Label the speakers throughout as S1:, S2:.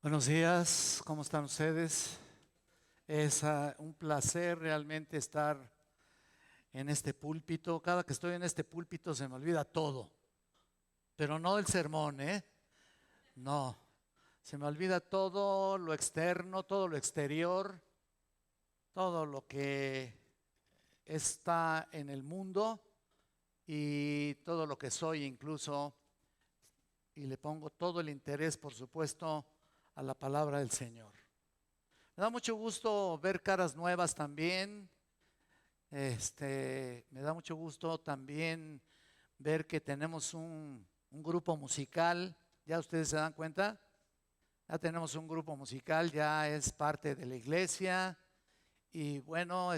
S1: Buenos días, ¿cómo están ustedes? Es un placer realmente estar en este púlpito. Cada que estoy en este púlpito se me olvida todo, pero no el sermón, ¿eh? No, se me olvida todo lo externo, todo lo exterior, todo lo que está en el mundo y todo lo que soy incluso, y le pongo todo el interés, por supuesto, a la palabra del Señor. Me da mucho gusto ver caras nuevas también. Me da mucho gusto también ver que tenemos un grupo musical. ¿Ya ustedes se dan cuenta? Ya tenemos un grupo musical, ya es parte de la iglesia. Y bueno,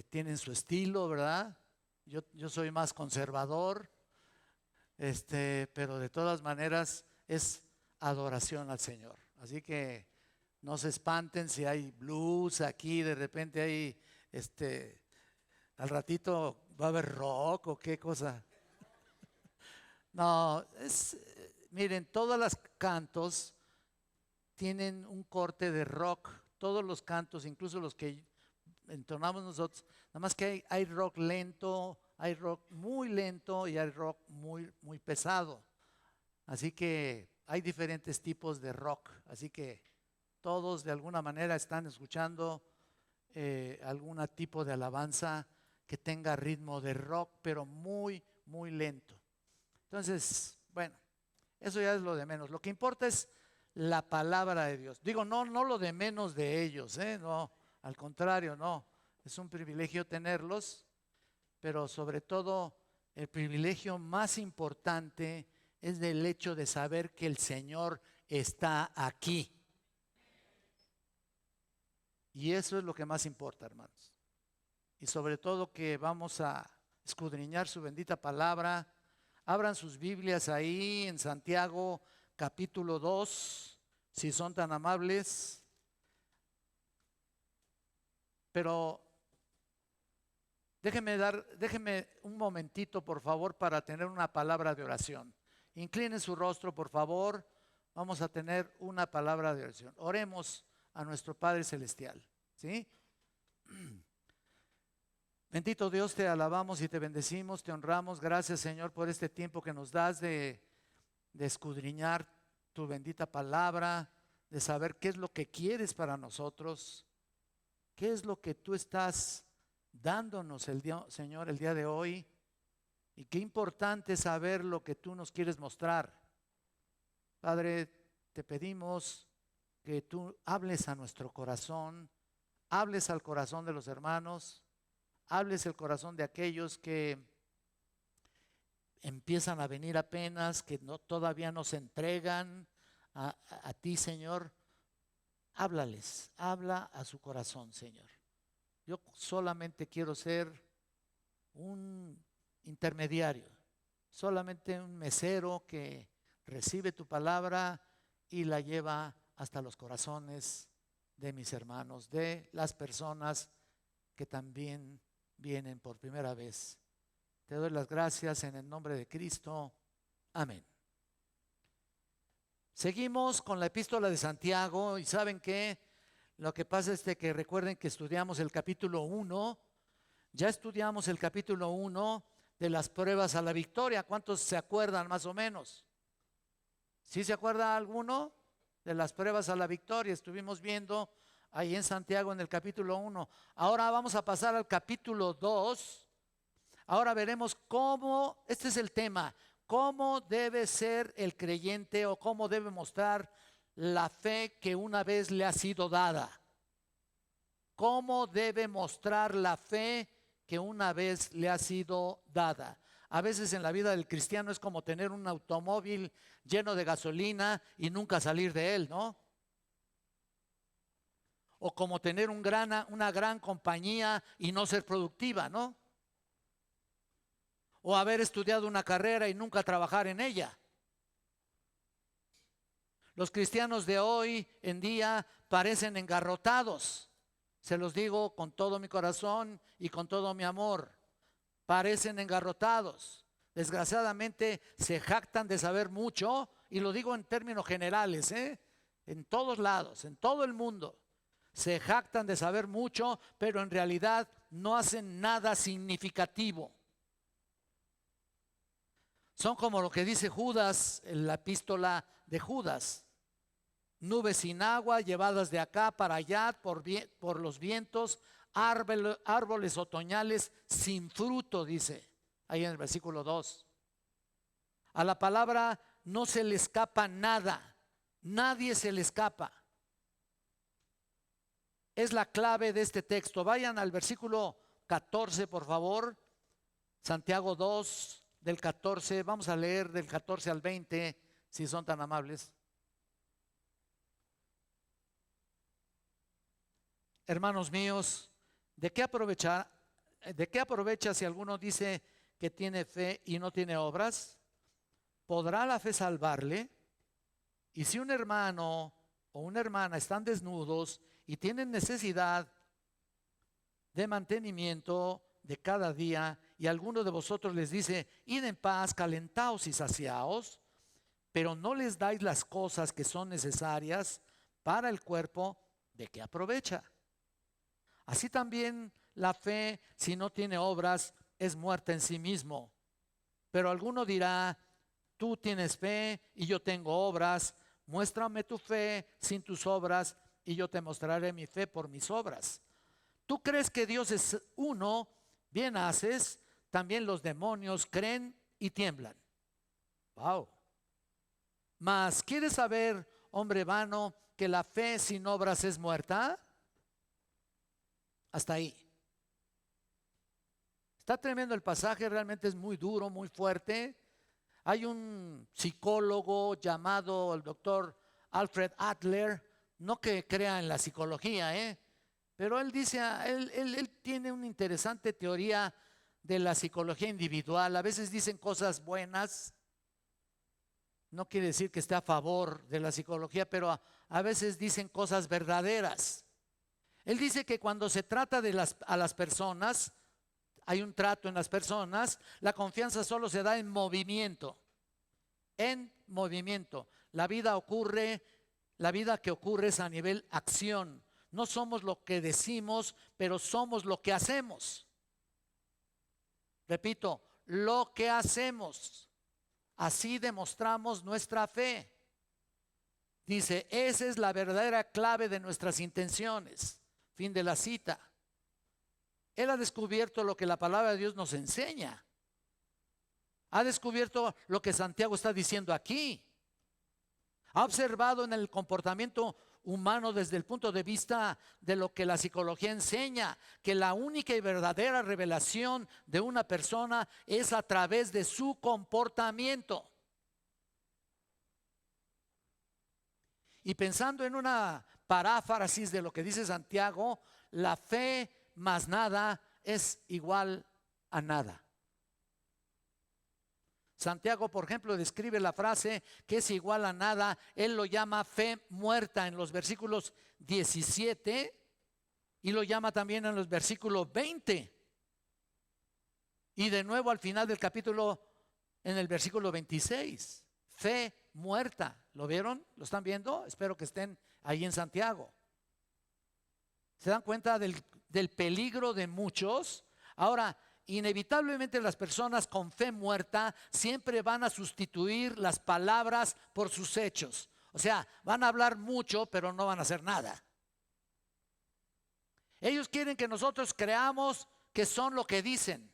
S1: tienen su estilo, ¿verdad? Yo soy más conservador, pero de todas maneras es adoración al Señor. Así que no se espanten si hay blues aquí, de repente hay, al ratito va a haber rock o qué cosa. No, miren, todos los cantos tienen un corte de rock, todos los cantos, incluso los que entonamos nosotros, nada más que hay rock lento, hay rock muy lento y hay rock muy, muy pesado. Así que hay diferentes tipos de rock, así que todos de alguna manera están escuchando algún tipo de alabanza que tenga ritmo de rock, pero muy, muy lento. Entonces, bueno, eso ya es lo de menos. Lo que importa es la palabra de Dios. Digo, no lo de menos de ellos, no, al contrario, no. Es un privilegio tenerlos, pero sobre todo el privilegio más importante es del hecho de saber que el Señor está aquí. Y eso es lo que más importa, hermanos. Y sobre todo que vamos a escudriñar su bendita palabra. Abran sus Biblias ahí en Santiago capítulo 2, si son tan amables. Pero déjenme un momentito, por favor, para tener una palabra de oración. Inclinen su rostro, por favor. Vamos a tener una palabra de oración. Oremos a nuestro Padre Celestial, ¿sí? Bendito Dios, te alabamos y te bendecimos, te honramos. Gracias, Señor, por este tiempo que nos das de escudriñar tu bendita palabra, de saber qué es lo que quieres para nosotros, qué es lo que tú estás dándonos Señor, el día de hoy. Y qué importante saber lo que tú nos quieres mostrar. Padre, te pedimos que tú hables a nuestro corazón, hables al corazón de los hermanos, hables el corazón de aquellos que empiezan a venir apenas, que todavía no se entregan a ti, Señor. Háblales, habla a su corazón, Señor. Yo solamente quiero ser un intermediario, solamente un mesero que recibe tu palabra y la lleva hasta los corazones de mis hermanos, de las personas que también vienen por primera vez. Te doy las gracias en el nombre de Cristo. Amén. Seguimos con la epístola de Santiago y ¿saben qué? Lo que pasa es que recuerden que estudiamos el capítulo 1, ya estudiamos el capítulo 1 de las pruebas a la victoria. ¿Cuántos se acuerdan más o menos? ¿Sí se acuerda alguno de las pruebas a la victoria? Estuvimos viendo ahí en Santiago en el capítulo 1. Ahora vamos a pasar al capítulo 2. Ahora veremos cómo, este es el tema, cómo debe ser el creyente o cómo debe mostrar la fe que una vez le ha sido dada. ¿Cómo debe mostrar la fe que una vez le ha sido dada? A veces en la vida del cristiano es como tener un automóvil lleno de gasolina y nunca salir de él, ¿no? O como tener una gran compañía y no ser productiva, ¿no? O haber estudiado una carrera y nunca trabajar en ella. Los cristianos de hoy en día parecen engarrotados. Se los digo con todo mi corazón y con todo mi amor. Parecen engarrotados. Desgraciadamente se jactan de saber mucho y lo digo en términos generales, en todos lados, en todo el mundo, se jactan de saber mucho, pero en realidad no hacen nada significativo. Son como lo que dice Judas en la epístola de Judas: nubes sin agua llevadas de acá para allá por los vientos, árboles otoñales sin fruto, dice ahí en el versículo 2. A la palabra no se le escapa nada, nadie se le escapa. Es la clave de este texto. Vayan al versículo 14, por favor. Santiago 2, del 14. Vamos a leer del 14 al 20, si son tan amables. Hermanos míos, ¿de qué aprovecha si alguno dice que tiene fe y no tiene obras? ¿Podrá la fe salvarle? Y si un hermano o una hermana están desnudos y tienen necesidad de mantenimiento de cada día, y alguno de vosotros les dice: id en paz, calentaos y saciaos, pero no les dais las cosas que son necesarias para el cuerpo, ¿de qué aprovecha? Así también la fe, si no tiene obras, es muerta en sí mismo. Pero alguno dirá: tú tienes fe y yo tengo obras. Muéstrame tu fe sin tus obras y yo te mostraré mi fe por mis obras. ¿Tú crees que Dios es uno? Bien haces. También los demonios creen y tiemblan. Wow. Mas, ¿quieres saber, hombre vano, que la fe sin obras es muerta? Hasta ahí. Está tremendo el pasaje, realmente es muy duro, muy fuerte. Hay un psicólogo llamado el doctor Alfred Adler, no que crea en la psicología, pero él dice, él tiene una interesante teoría de la psicología individual. A veces dicen cosas buenas, no quiere decir que esté a favor de la psicología, pero a veces dicen cosas verdaderas. Él dice que cuando se trata a las personas, hay un trato en las personas, la confianza solo se da en movimiento. En movimiento. La vida que ocurre es a nivel acción. No somos lo que decimos, pero somos lo que hacemos. Repito, lo que hacemos. Así demostramos nuestra fe. Dice, esa es la verdadera clave de nuestras intenciones. Fin de la cita. Él ha descubierto lo que la palabra de Dios nos enseña. Ha descubierto lo que Santiago está diciendo aquí. Ha observado en el comportamiento humano desde el punto de vista de lo que la psicología enseña, que la única y verdadera revelación de una persona es a través de su comportamiento. Y pensando en una paráfrasis de lo que dice Santiago, la fe más nada es igual a nada. Santiago, por ejemplo, describe la frase que es igual a nada. Él lo llama fe muerta en los versículos 17 y lo llama también en los versículos 20. Y de nuevo al final del capítulo, en el versículo 26. Fe muerta. ¿Lo vieron? ¿Lo están viendo? Espero que estén ahí en Santiago. ¿Se dan cuenta del peligro de muchos? Ahora, inevitablemente las personas con fe muerta siempre van a sustituir las palabras por sus hechos. O sea, van a hablar mucho, pero no van a hacer nada. Ellos quieren que nosotros creamos que son lo que dicen,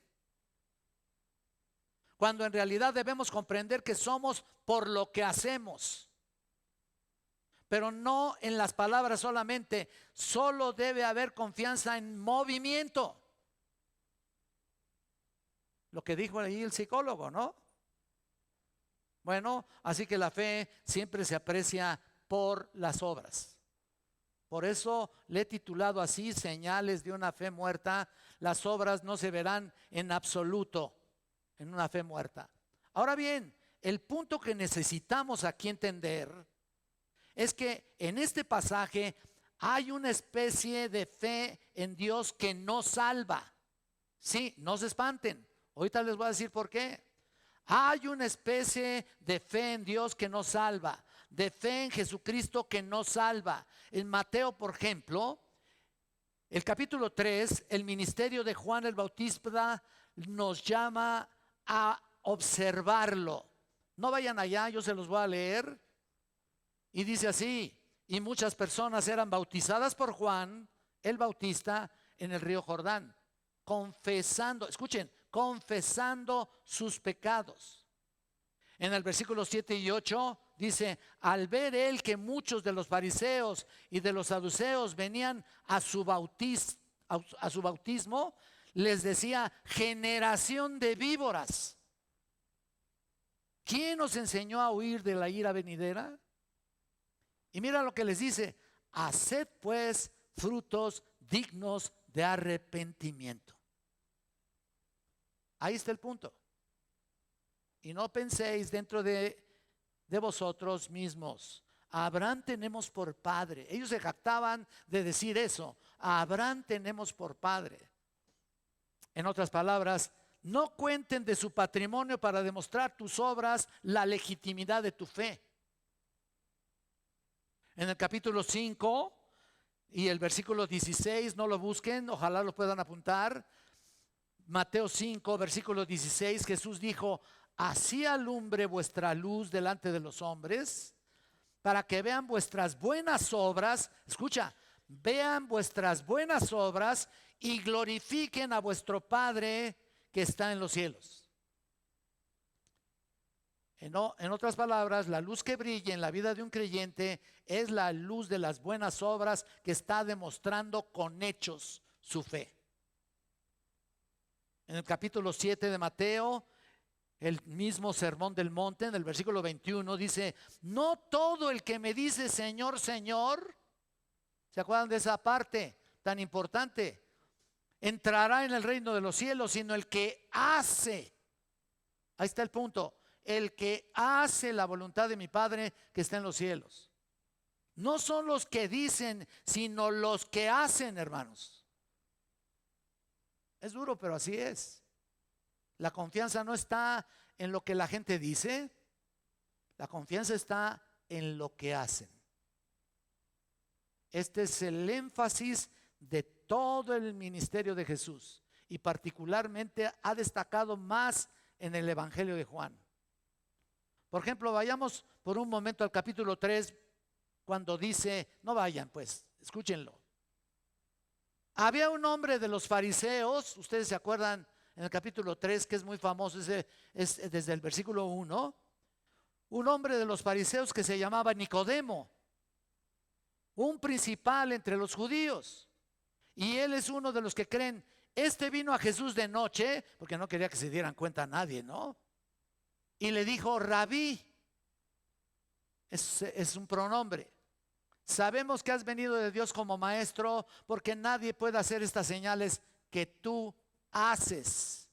S1: cuando en realidad debemos comprender que somos por lo que hacemos. Pero no en las palabras solamente. Solo debe haber confianza en movimiento. Lo que dijo ahí el psicólogo, ¿no? Bueno, así que la fe siempre se aprecia por las obras. Por eso le he titulado así: señales de una fe muerta. Las obras no se verán en absoluto en una fe muerta. Ahora bien, el punto que necesitamos aquí entender es que en este pasaje hay una especie de fe en Dios que no salva. Sí, no se espanten. Ahorita les voy a decir por qué. Hay una especie de fe en Dios que nos salva, de fe en Jesucristo que nos salva. En Mateo, por ejemplo, el capítulo 3, el ministerio de Juan el Bautista nos llama a observarlo. No vayan allá, yo se los voy a leer. Y dice así: y muchas personas eran bautizadas por Juan el Bautista en el río Jordán, confesando, escuchen, confesando sus pecados. En el versículo 7 y 8 dice: al ver él que muchos de los fariseos y de los saduceos venían a su bautismo, les decía: generación de víboras, ¿quién os enseñó a huir de la ira venidera? Y mira lo que les dice: haced pues frutos dignos de arrepentimiento. Ahí está el punto. Y no penséis dentro de vosotros mismos: a Abraham tenemos por padre. Ellos se jactaban de decir eso: a Abraham tenemos por padre. En otras palabras, no cuenten de su patrimonio para demostrar tus obras la legitimidad de tu fe. En el capítulo 5 y el versículo 16, no lo busquen, ojalá lo puedan apuntar. Mateo 5, versículo 16, Jesús dijo: así alumbre vuestra luz delante de los hombres, para que vean vuestras buenas obras. Escucha, vean vuestras buenas obras y glorifiquen a vuestro Padre que está en los cielos. En otras palabras, la luz que brilla en la vida de un creyente es la luz de las buenas obras que está demostrando con hechos su fe. En el capítulo 7 de Mateo, el mismo sermón del monte, en el versículo 21 dice: no todo el que me dice Señor, Señor, ¿se acuerdan de esa parte tan importante?, entrará en el reino de los cielos, sino el que hace. Ahí está el punto: el que hace la voluntad de mi Padre que está en los cielos. No son los que dicen, sino los que hacen, hermanos. Es duro, pero así es. La confianza no está en lo que la gente dice, la confianza está en lo que hacen. Este es el énfasis de todo el ministerio de Jesús, y particularmente ha destacado más en el Evangelio de Juan. Por ejemplo, vayamos por un momento al capítulo 3, cuando dice, no vayan pues, escúchenlo. Había un hombre de los fariseos, ustedes se acuerdan en el capítulo 3, que es muy famoso, es desde el versículo 1, un hombre de los fariseos que se llamaba Nicodemo, un principal entre los judíos, y él es uno de los que creen. Este vino a Jesús de noche, porque no quería que se dieran cuenta a nadie, ¿no? Y le dijo: Rabí, es un pronombre, sabemos que has venido de Dios como maestro, porque nadie puede hacer estas señales que tú haces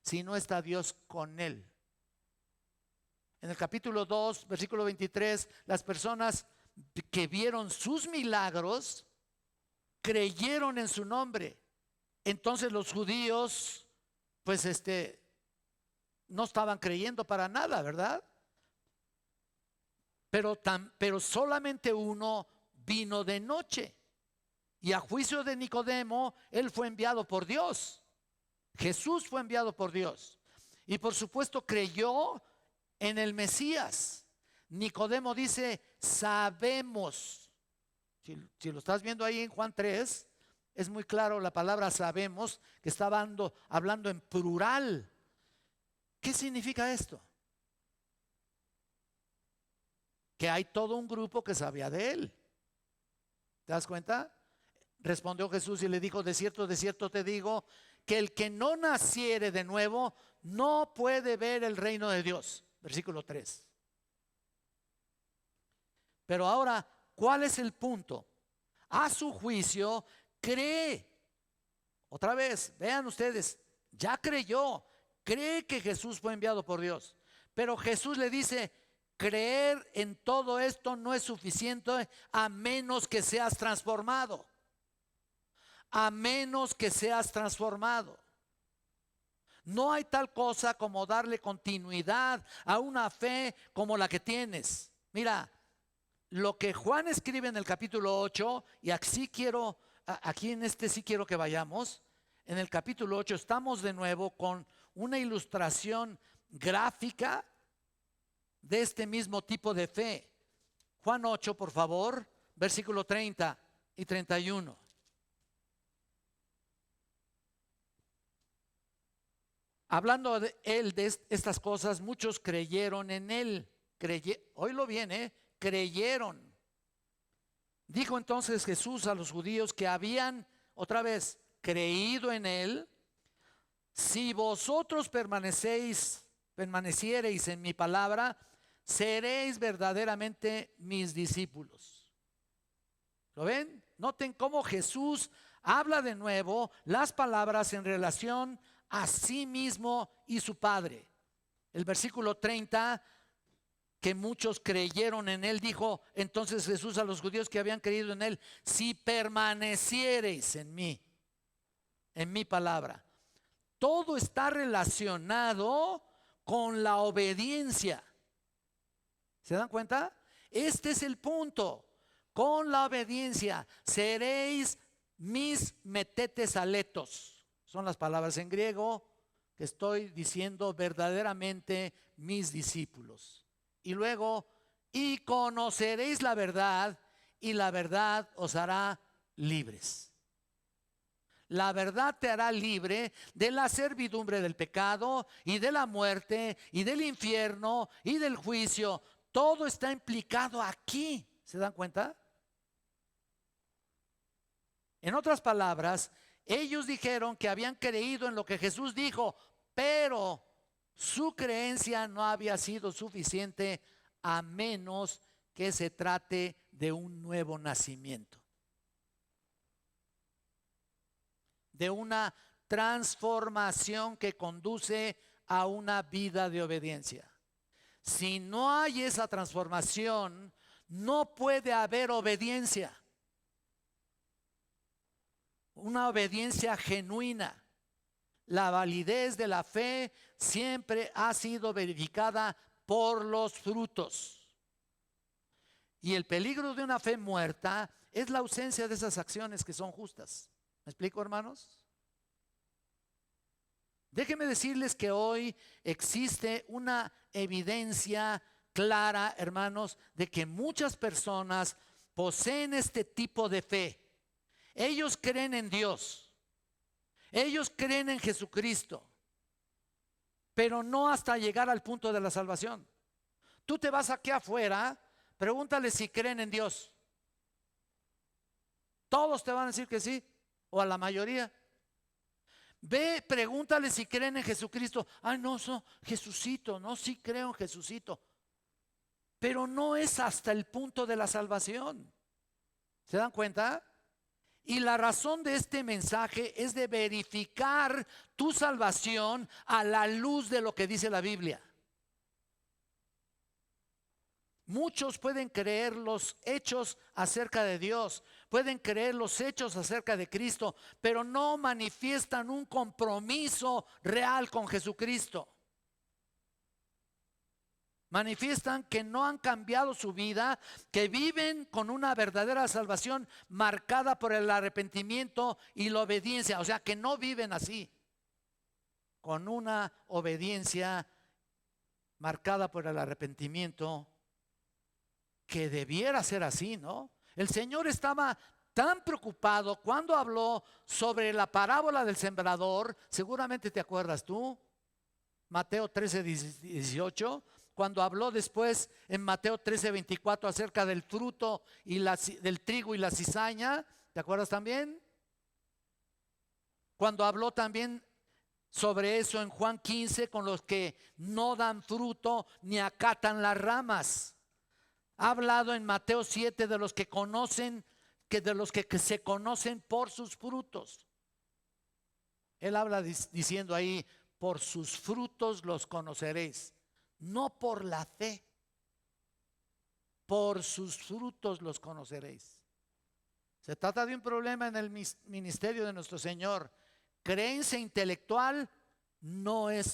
S1: si no está Dios con él. En el capítulo 2, versículo 23, las personas que vieron sus milagros creyeron en su nombre. Entonces los judíos pues no estaban creyendo para nada, ¿verdad? Pero solamente uno vino de noche, y a juicio de Nicodemo, él fue enviado por Dios. Jesús fue enviado por Dios, y por supuesto creyó en el Mesías. Nicodemo dice: sabemos. Si lo estás viendo ahí en Juan 3, es muy claro la palabra sabemos, que está hablando en plural. ¿Qué significa esto? Que hay todo un grupo que sabía de él. ¿Te das cuenta? Respondió Jesús y le dijo: de cierto te digo, que el que no naciere de nuevo no puede ver el reino de Dios. Versículo 3. Pero ahora, ¿cuál es el punto? A su juicio, cree. Otra vez, vean ustedes, ya creyó, cree que Jesús fue enviado por Dios. Pero Jesús le dice: creer en todo esto no es suficiente a menos que seas transformado. A menos que seas transformado. No hay tal cosa como darle continuidad a una fe como la que tienes. Mira, lo que Juan escribe en el capítulo 8, y aquí en este sí quiero que vayamos. En el capítulo 8 estamos de nuevo con una ilustración gráfica de este mismo tipo de fe. Juan 8, por favor, versículo 30 y 31. Hablando de él de estas cosas, muchos creyeron en él. Oílo bien, creyeron. Dijo entonces Jesús a los judíos que habían, otra vez, creído en él: si vosotros permaneciereis en mi palabra, seréis verdaderamente mis discípulos. ¿Lo ven? Noten cómo Jesús habla de nuevo las palabras en relación a sí mismo y su Padre. El versículo 30, que muchos creyeron en él, dijo entonces Jesús a los judíos que habían creído en él: si permaneciereis en mí, en mi palabra. Todo está relacionado con la obediencia. ¿Se dan cuenta? Este es el punto. Con la obediencia seréis mis metetes aletos. Son las palabras en griego que estoy diciendo: verdaderamente mis discípulos. Y luego, y conoceréis la verdad, y la verdad os hará libres. La verdad te hará libre de la servidumbre del pecado y de la muerte y del infierno y del juicio. Todo está implicado aquí. ¿Se dan cuenta? En otras palabras, ellos dijeron que habían creído en lo que Jesús dijo, pero su creencia no había sido suficiente a menos que se trate de un nuevo nacimiento, de una transformación que conduce a una vida de obediencia. Si no hay esa transformación, no puede haber obediencia. Una obediencia genuina. La validez de la fe siempre ha sido verificada por los frutos. Y el peligro de una fe muerta es la ausencia de esas acciones que son justas. ¿Me explico, hermanos? Déjenme decirles que hoy existe una evidencia clara, hermanos, de que muchas personas poseen este tipo de fe. Ellos creen en Dios, ellos creen en Jesucristo, pero no hasta llegar al punto de la salvación. Tú te vas aquí afuera, pregúntale si creen en Dios. Todos te van a decir que sí, o a la mayoría. Ve, pregúntale si creen en Jesucristo. Ay, no, Jesucito, no, sí creo en Jesucito. Pero no es hasta el punto de la salvación. ¿Se dan cuenta? Y la razón de este mensaje es de verificar tu salvación a la luz de lo que dice la Biblia. Muchos pueden creer los hechos acerca de Dios, pueden creer los hechos acerca de Cristo, pero no manifiestan un compromiso real con Jesucristo. Manifiestan que no han cambiado su vida, que viven con una verdadera salvación marcada por el arrepentimiento y la obediencia. O sea, que no viven así, con una obediencia marcada por el arrepentimiento, que debiera ser así, ¿no? El Señor estaba tan preocupado cuando habló sobre la parábola del sembrador. Seguramente te acuerdas tú, Mateo 13:18. Cuando habló después en Mateo 13:24 acerca del fruto y del trigo y la cizaña, ¿te acuerdas también? Cuando habló también sobre eso en Juan 15, con los que no dan fruto ni acatan las ramas. Ha hablado en Mateo 7 de los que conocen, de los que se conocen por sus frutos. Él habla diciendo ahí: por sus frutos los conoceréis. No por la fe, por sus frutos los conoceréis. Se trata de un problema en el ministerio de nuestro Señor. Creencia intelectual no es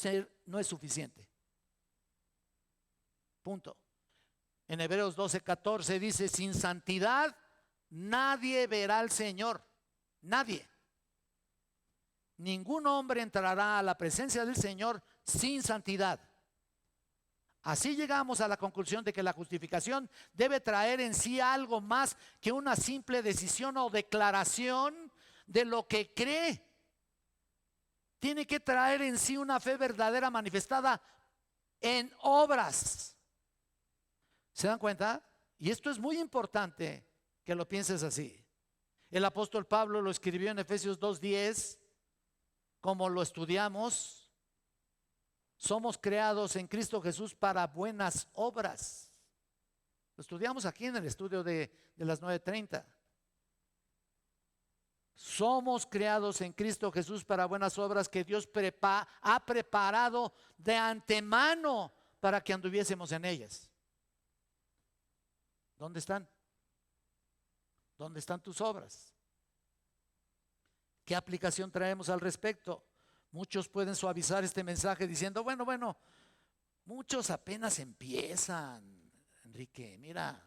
S1: suficiente. Punto. En Hebreos 12:14 dice: sin santidad nadie verá al Señor. Nadie. Ningún hombre entrará a la presencia del Señor sin santidad. Así llegamos a la conclusión de que la justificación debe traer en sí algo más que una simple decisión o declaración de lo que cree. Tiene que traer en sí una fe verdadera manifestada en obras. ¿Se dan cuenta? Y esto es muy importante que lo pienses así. El apóstol Pablo lo escribió en Efesios 2:10, como lo estudiamos. Somos creados en Cristo Jesús para buenas obras. Lo estudiamos aquí en el estudio de las 9:30. Somos creados en Cristo Jesús para buenas obras que Dios ha preparado de antemano para que anduviésemos en ellas. ¿Dónde están? ¿Dónde están tus obras? ¿Qué aplicación traemos al respecto? Muchos pueden suavizar este mensaje diciendo: bueno, muchos apenas empiezan, Enrique, mira,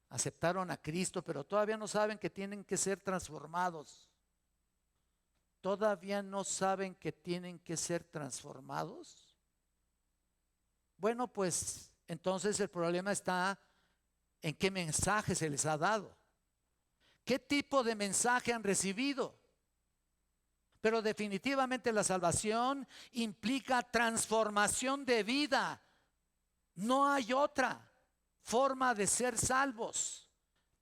S1: aceptaron a Cristo, pero todavía no saben que tienen que ser transformados. ¿Todavía no saben que tienen que ser transformados? Bueno, pues entonces el problema está en qué mensaje se les ha dado. ¿Qué tipo de mensaje han recibido? Pero definitivamente la salvación implica transformación de vida. No hay otra forma de ser salvos.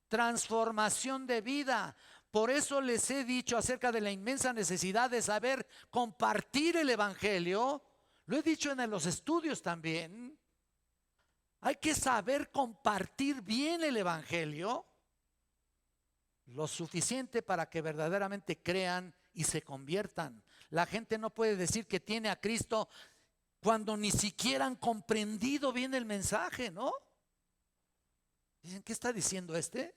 S1: Transformación de vida. Por eso les he dicho acerca de la inmensa necesidad de saber compartir el evangelio. Lo he dicho en los estudios también. Hay que saber compartir bien el evangelio, lo suficiente para que verdaderamente crean y se conviertan. La gente no puede decir que tiene a Cristo cuando ni siquiera han comprendido bien el mensaje, ¿no? Dicen: ¿qué está diciendo este?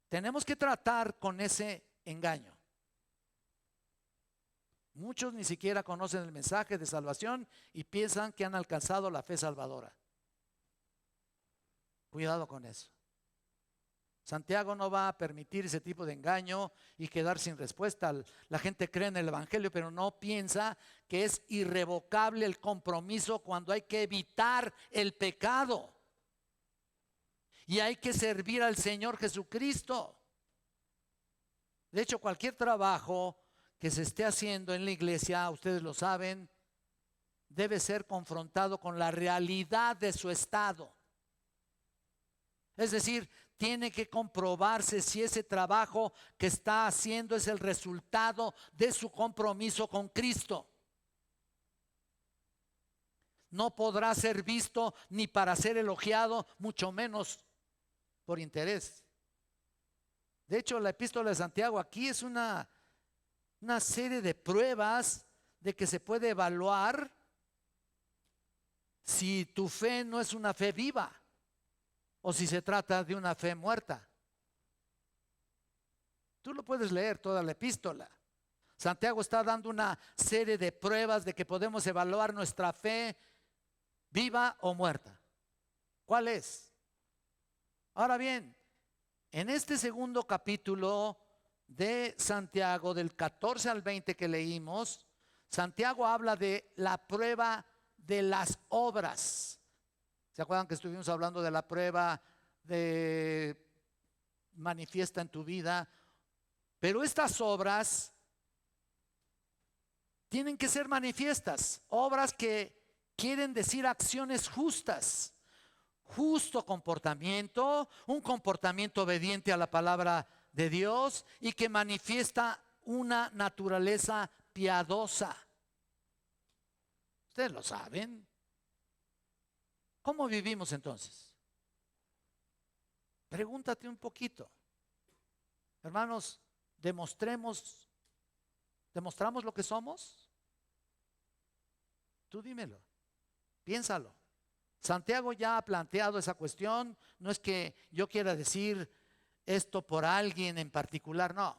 S1: Tenemos que tratar con ese engaño. Muchos ni siquiera conocen el mensaje de salvación y piensan que han alcanzado la fe salvadora. Cuidado con eso. Santiago no va a permitir ese tipo de engaño y quedar sin respuesta. La gente cree en el evangelio, pero no piensa que es irrevocable el compromiso cuando hay que evitar el pecado y hay que servir al Señor Jesucristo. De hecho, cualquier trabajo que se esté haciendo en la iglesia, ustedes lo saben, debe ser confrontado con la realidad de su estado. Es decir, tiene que comprobarse si ese trabajo que está haciendo es el resultado de su compromiso con Cristo. No podrá ser visto ni para ser elogiado, mucho menos por interés. De hecho, la epístola de Santiago aquí es una serie de pruebas de que se puede evaluar si tu fe no es una fe viva o si se trata de una fe muerta. Tú lo puedes leer toda la epístola. Santiago está dando una serie de pruebas de que podemos evaluar nuestra fe viva o muerta. ¿Cuál es? Ahora bien, en este segundo capítulo de Santiago, del 14 al 20 que leímos, Santiago habla de la prueba de las obras. ¿Se acuerdan que estuvimos hablando de la prueba de manifiesta en tu vida? Pero estas obras tienen que ser manifiestas, obras que quieren decir acciones justas, justo comportamiento, un comportamiento obediente a la palabra de Dios y que manifiesta una naturaleza piadosa. Ustedes lo saben. ¿Cómo vivimos entonces? Pregúntate un poquito. Hermanos, ¿demostramos lo que somos? Tú dímelo, piénsalo. Santiago ya ha planteado esa cuestión. No es que yo quiera decir esto por alguien en particular, no.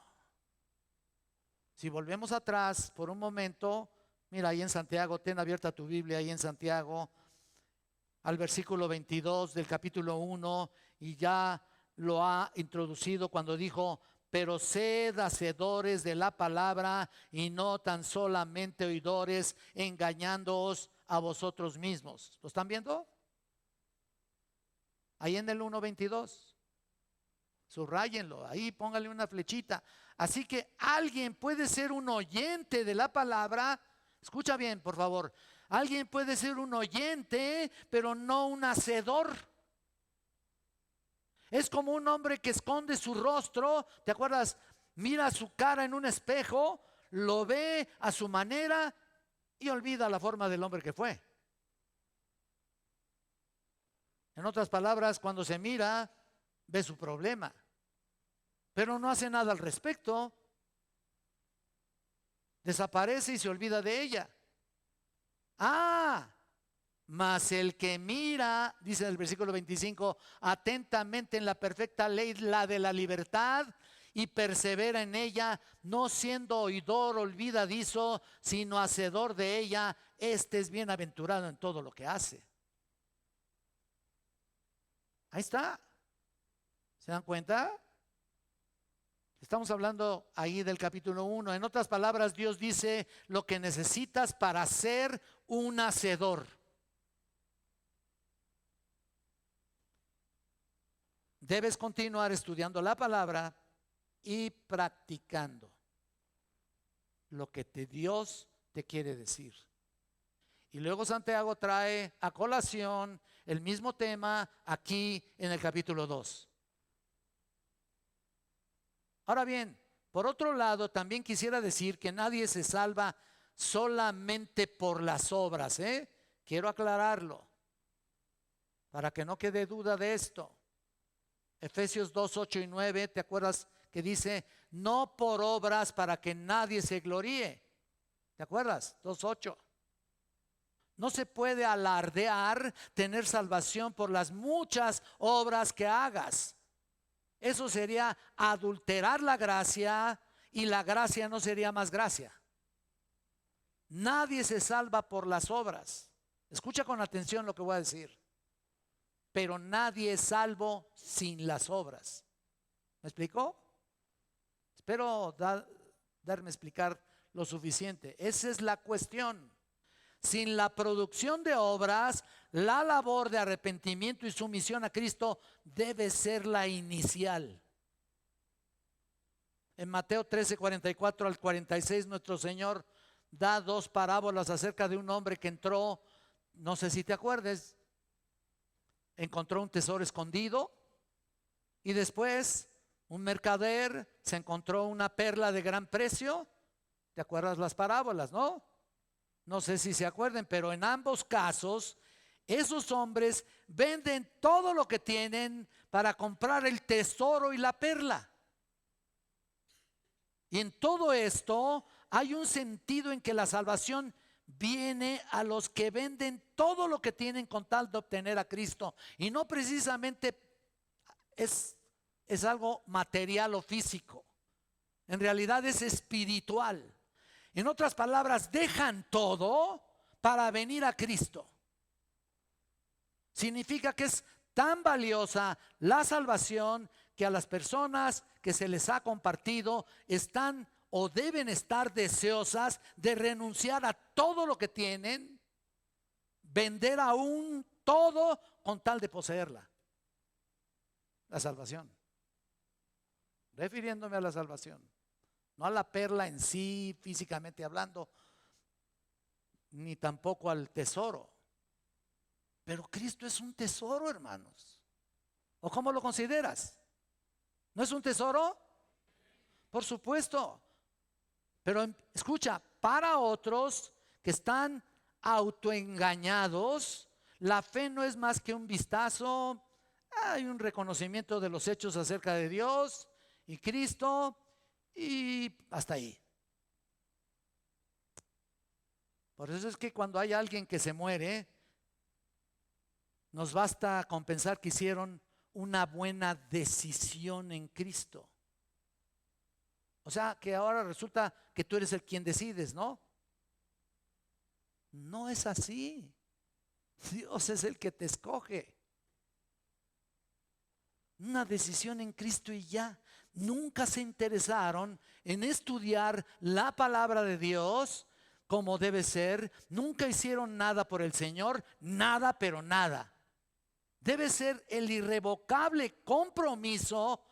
S1: Si volvemos atrás por un momento, mira ahí en Santiago, ten abierta tu Biblia ahí en Santiago, al versículo 22 del capítulo 1, y ya lo ha introducido cuando dijo: pero sed hacedores de la palabra y no tan solamente oidores, engañándoos a vosotros mismos. ¿Lo están viendo? Ahí en el 1:22. Subrayenlo, ahí póngale una flechita. Así que alguien puede ser un oyente de la palabra. Escucha bien, por favor. Alguien puede ser un oyente, pero no un hacedor. Es como un hombre que esconde su rostro, ¿te acuerdas? Mira su cara en un espejo, lo ve a su manera y olvida la forma del hombre que fue. En otras palabras, cuando se mira, ve su problema, pero no hace nada al respecto. Desaparece y se olvida de ella. Mas el que mira, dice el versículo 25, atentamente en la perfecta ley, la de la libertad, y persevera en ella, no siendo oidor olvidadizo, sino hacedor de ella, este es bienaventurado en todo lo que hace. Ahí está. ¿Se dan cuenta? Estamos hablando ahí del capítulo 1. En otras palabras, Dios dice lo que necesitas para ser un hacedor. Debes continuar estudiando la palabra y practicando lo que Dios te quiere decir. Y luego Santiago trae a colación el mismo tema aquí en el capítulo 2. Ahora bien, por otro lado, también quisiera decir que nadie se salva solamente por las obras, Quiero aclararlo, para que no quede duda de esto. Efesios 2, 8 y 9, ¿te acuerdas que dice: no por obras para que nadie se gloríe? ¿Te acuerdas? 2, 8. No se puede alardear tener salvación por las muchas obras que hagas. Eso sería adulterar la gracia, y la gracia no sería más gracia. Nadie se salva por las obras. Escucha con atención lo que voy a decir. Pero nadie es salvo sin las obras. ¿Me explicó? Espero darme a explicar lo suficiente. Esa es la cuestión. Sin la producción de obras, la labor de arrepentimiento y sumisión a Cristo debe ser la inicial. En Mateo 13, 44 al 46, nuestro Señor da dos parábolas acerca de un hombre que entró, no sé si te acuerdes, encontró un tesoro escondido, y después un mercader se encontró una perla de gran precio. ¿Te acuerdas las parábolas, no? No sé si se acuerden, pero en ambos casos esos hombres venden todo lo que tienen para comprar el tesoro y la perla. Y en todo esto hay un sentido en que la salvación viene a los que venden todo lo que tienen con tal de obtener a Cristo. Y no precisamente es algo material o físico. En realidad es espiritual. En otras palabras, dejan todo para venir a Cristo. Significa que es tan valiosa la salvación que a las personas que se les ha compartido están o deben estar deseosas de renunciar a todo lo que tienen, vender aún todo con tal de poseerla. La salvación. Refiriéndome a la salvación, no a la perla en sí, físicamente hablando, ni tampoco al tesoro. Pero Cristo es un tesoro, hermanos. ¿O cómo lo consideras? ¿No es un tesoro? Por supuesto. Pero escucha, para otros que están autoengañados, la fe no es más que un vistazo, hay un reconocimiento de los hechos acerca de Dios y Cristo, y hasta ahí. Por eso es que cuando hay alguien que se muere, nos basta con pensar que hicieron una buena decisión en Cristo. O sea, que ahora resulta que tú eres el quien decides, ¿no? No es así. Dios es el que te escoge. Una decisión en Cristo y ya. Nunca se interesaron en estudiar la palabra de Dios como debe ser. Nunca hicieron nada por el Señor, nada, pero nada. Debe ser el irrevocable compromiso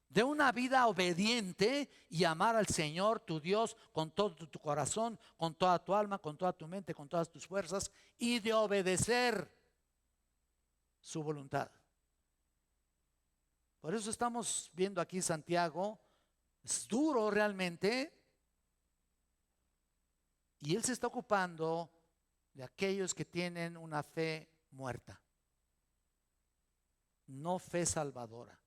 S1: de una vida obediente y amar al Señor tu Dios con todo tu corazón, con toda tu alma, con toda tu mente, con todas tus fuerzas, y de obedecer su voluntad. Por eso estamos viendo aquí Santiago. Es duro realmente, y él se está ocupando de aquellos que tienen una fe muerta, no fe salvadora.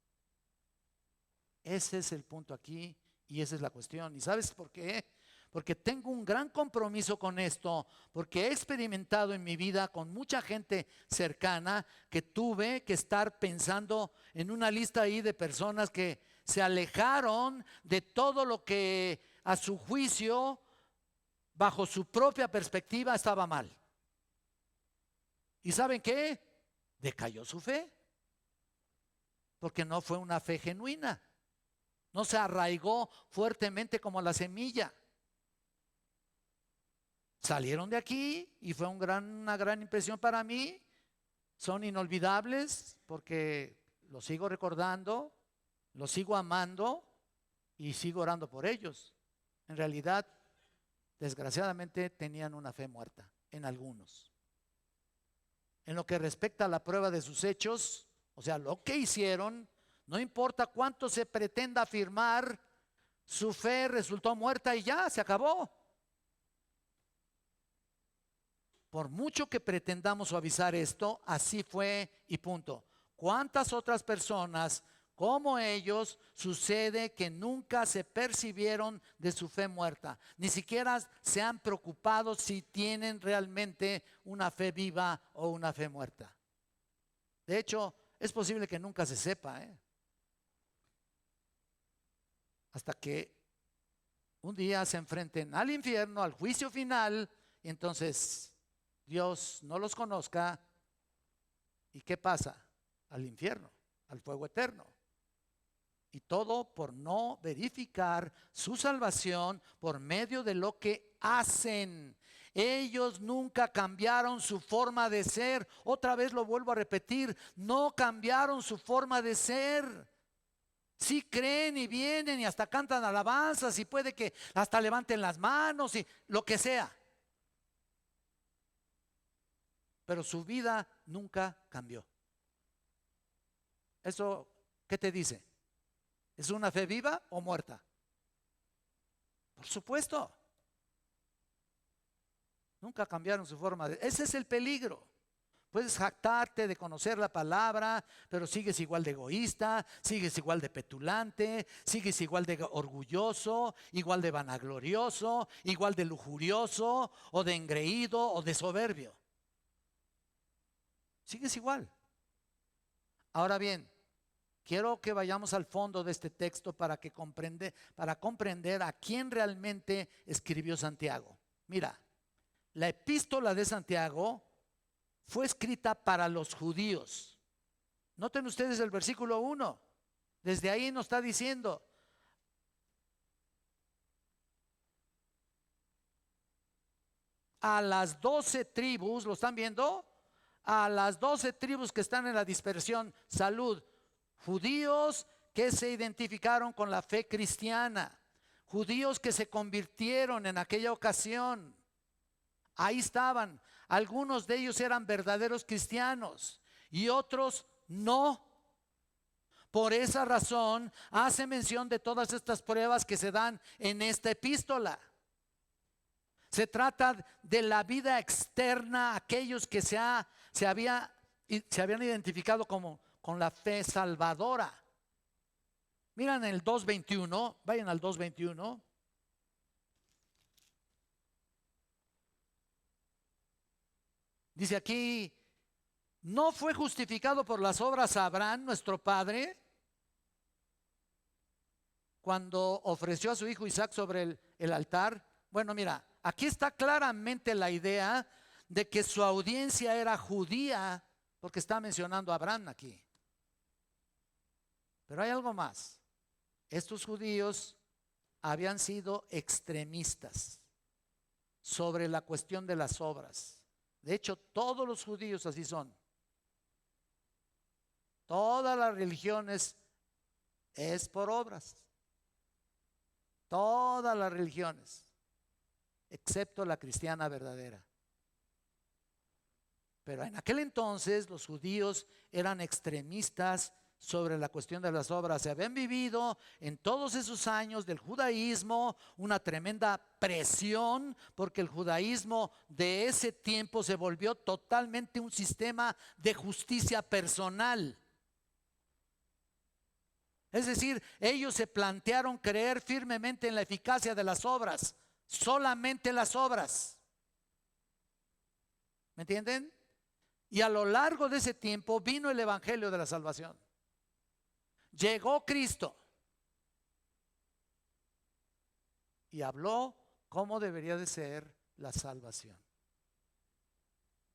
S1: Ese es el punto aquí y esa es la cuestión. ¿Y sabes por qué? Porque tengo un gran compromiso con esto, porque he experimentado en mi vida con mucha gente cercana que tuve que estar pensando en una lista ahí de personas que se alejaron de todo lo que a su juicio, bajo su propia perspectiva, estaba mal. ¿Y saben qué? Decayó su fe, porque no fue una fe genuina. No se arraigó fuertemente como la semilla. Salieron de aquí y fue una gran impresión para mí. Son inolvidables porque los sigo recordando, los sigo amando y sigo orando por ellos. En realidad, desgraciadamente, tenían una fe muerta en algunos. En lo que respecta a la prueba de sus hechos, o sea, lo que hicieron, no importa cuánto se pretenda afirmar, su fe resultó muerta y ya, se acabó. Por mucho que pretendamos suavizar esto, así fue y punto. ¿Cuántas otras personas como ellos sucede que nunca se percibieron de su fe muerta? Ni siquiera se han preocupado si tienen realmente una fe viva o una fe muerta. De hecho, es posible que nunca se sepa, hasta que un día se enfrenten al infierno, al juicio final, y entonces Dios no los conozca. ¿Y qué pasa? Al infierno, al fuego eterno. Y todo por no verificar su salvación por medio de lo que hacen. Ellos nunca cambiaron su forma de ser. Otra vez lo vuelvo a repetir, no cambiaron su forma de ser. Sí creen y vienen y hasta cantan alabanzas y puede que hasta levanten las manos y lo que sea. Pero su vida nunca cambió. ¿Eso qué te dice? ¿Es una fe viva o muerta? Por supuesto. Nunca cambiaron su forma de... Ese es el peligro. Puedes jactarte de conocer la palabra, pero sigues igual de egoísta, sigues igual de petulante, sigues igual de orgulloso, igual de vanaglorioso, igual de lujurioso, o de engreído, o de soberbio. Sigues igual. Ahora bien, quiero que vayamos al fondo de este texto para comprender a quién realmente escribió Santiago. Mira, la epístola de Santiago fue escrita para los judíos. Noten ustedes el versículo 1. Desde ahí nos está diciendo: a las 12 tribus, ¿lo están viendo? A las 12 tribus que están en la dispersión, salud. Judíos que se identificaron con la fe cristiana, judíos que se convirtieron en aquella ocasión. Ahí estaban. Algunos de ellos eran verdaderos cristianos y otros no. Por esa razón hace mención de todas estas pruebas que se dan en esta epístola. Se trata de la vida externa, aquellos que se habían identificado con la fe salvadora. Miran el 2:21, vayan al 2:21. Dice aquí: ¿no fue justificado por las obras Abraham, nuestro padre, cuando ofreció a su hijo Isaac sobre el altar? Bueno, mira, aquí está claramente la idea de que su audiencia era judía, porque está mencionando a Abraham aquí. Pero hay algo más. Estos judíos habían sido extremistas sobre la cuestión de las obras. De hecho, todos los judíos así son. Todas las religiones es por obras. Todas las religiones, excepto la cristiana verdadera. Pero en aquel entonces los judíos eran extremistas sobre la cuestión de las obras. Se habían vivido en todos esos años del judaísmo una tremenda presión, porque el judaísmo de ese tiempo se volvió totalmente un sistema de justicia personal. Es decir, ellos se plantearon creer firmemente en la eficacia de las obras, solamente las obras. ¿Me entienden? Y a lo largo de ese tiempo vino el evangelio de la salvación. Llegó Cristo y habló cómo debería de ser la salvación.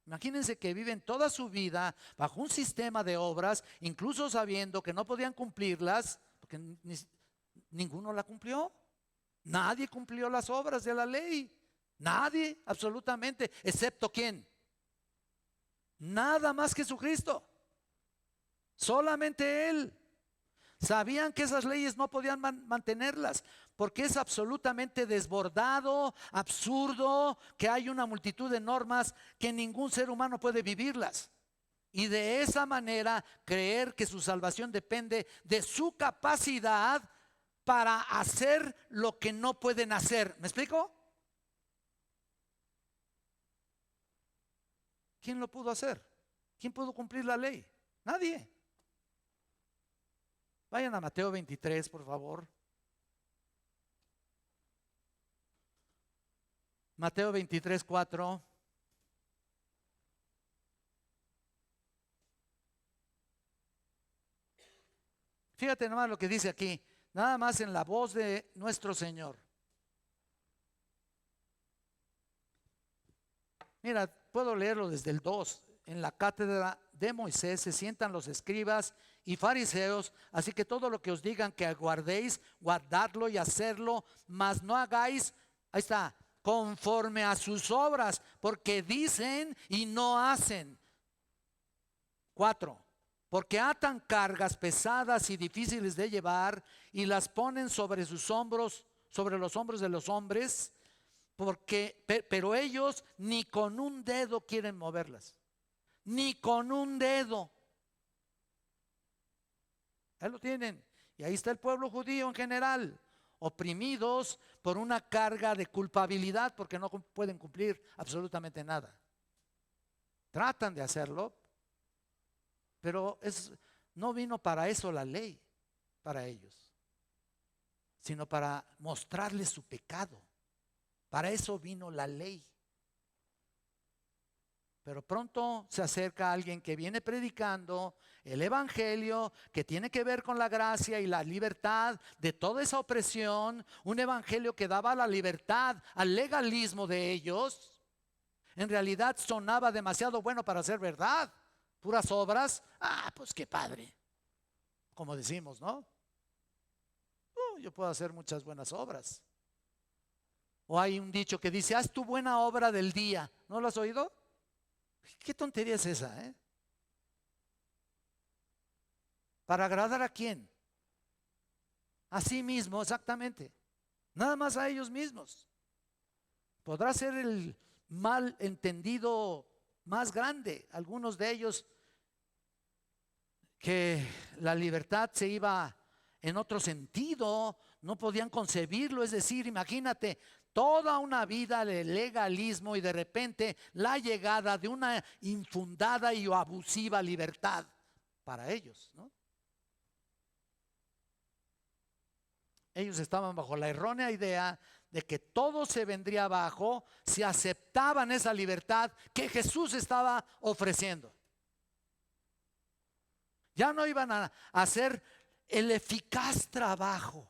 S1: Imagínense que viven toda su vida bajo un sistema de obras, incluso sabiendo que no podían cumplirlas, porque ninguno la cumplió. Nadie cumplió las obras de la ley. Nadie, absolutamente, excepto ¿quién? Nada más que Jesucristo. Solamente Él. Sabían que esas leyes no podían mantenerlas, porque es absolutamente desbordado, absurdo, que hay una multitud de normas que ningún ser humano puede vivirlas. Y de esa manera creer que su salvación depende de su capacidad para hacer lo que no pueden hacer. ¿Me explico? ¿Quién lo pudo hacer? ¿Quién pudo cumplir la ley? Nadie. Vayan a Mateo 23, por favor. Mateo 23, 4. Fíjate nomás lo que dice aquí, nada más en la voz de nuestro Señor. Mira, puedo leerlo desde el 2. En la cátedra de Moisés se sientan los escribas y fariseos, así que todo lo que os digan que guardéis, guardadlo y hacerlo, mas no hagáis, ahí está, conforme a sus obras, porque dicen y no hacen. 4. Porque atan cargas pesadas y difíciles de llevar y las ponen sobre sus hombros, sobre los hombros de los hombres, pero ellos ni con un dedo quieren moverlas. Ni con un dedo. Ahí lo tienen. Y ahí está el pueblo judío en general, oprimidos por una carga de culpabilidad, porque no pueden cumplir absolutamente nada. Tratan de hacerlo, pero no vino para eso la ley, para ellos, sino para mostrarles su pecado. Para eso vino la ley. Pero pronto se acerca alguien que viene predicando el evangelio, que tiene que ver con la gracia y la libertad de toda esa opresión, un evangelio que daba la libertad al legalismo de ellos. En realidad sonaba demasiado bueno para ser verdad. Puras obras, pues qué padre, como decimos, ¿no? Yo puedo hacer muchas buenas obras. O hay un dicho que dice, haz tu buena obra del día. ¿No lo has oído? ¿Qué tontería es esa, eh? ¿Para agradar a quién? A sí mismo, exactamente. Nada más a ellos mismos. Podrá ser el mal entendido más grande. Algunos de ellos que la libertad se iba en otro sentido, no podían concebirlo. Es decir, imagínate toda una vida de legalismo y de repente la llegada de una infundada y abusiva libertad para ellos, ¿no? Ellos estaban bajo la errónea idea de que todo se vendría abajo si aceptaban esa libertad que Jesús estaba ofreciendo. Ya no iban a hacer el eficaz trabajo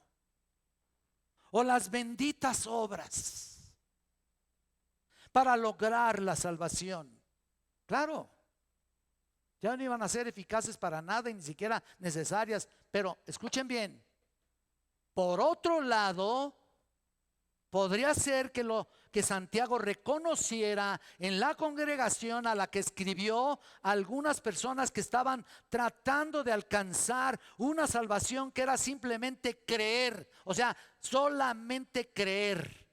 S1: o las benditas obras para lograr la salvación. Claro, ya no iban a ser eficaces para nada y ni siquiera necesarias, pero escuchen bien, por otro lado, podría ser que Santiago reconociera en la congregación a la que escribió algunas personas que estaban tratando de alcanzar una salvación que era simplemente creer, o sea, solamente creer,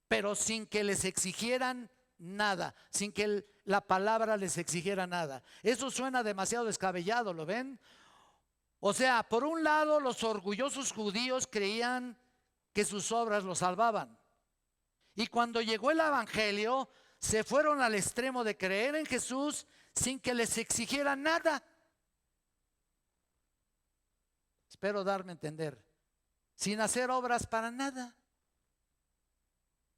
S1: pero sin que les exigieran nada, sin que la palabra les exigiera nada. Eso suena demasiado descabellado, ¿lo ven? O sea, por un lado, los orgullosos judíos creían que sus obras los salvaban. Y cuando llegó el evangelio, se fueron al extremo de creer en Jesús sin que les exigiera nada. Espero darme a entender. Sin hacer obras para nada.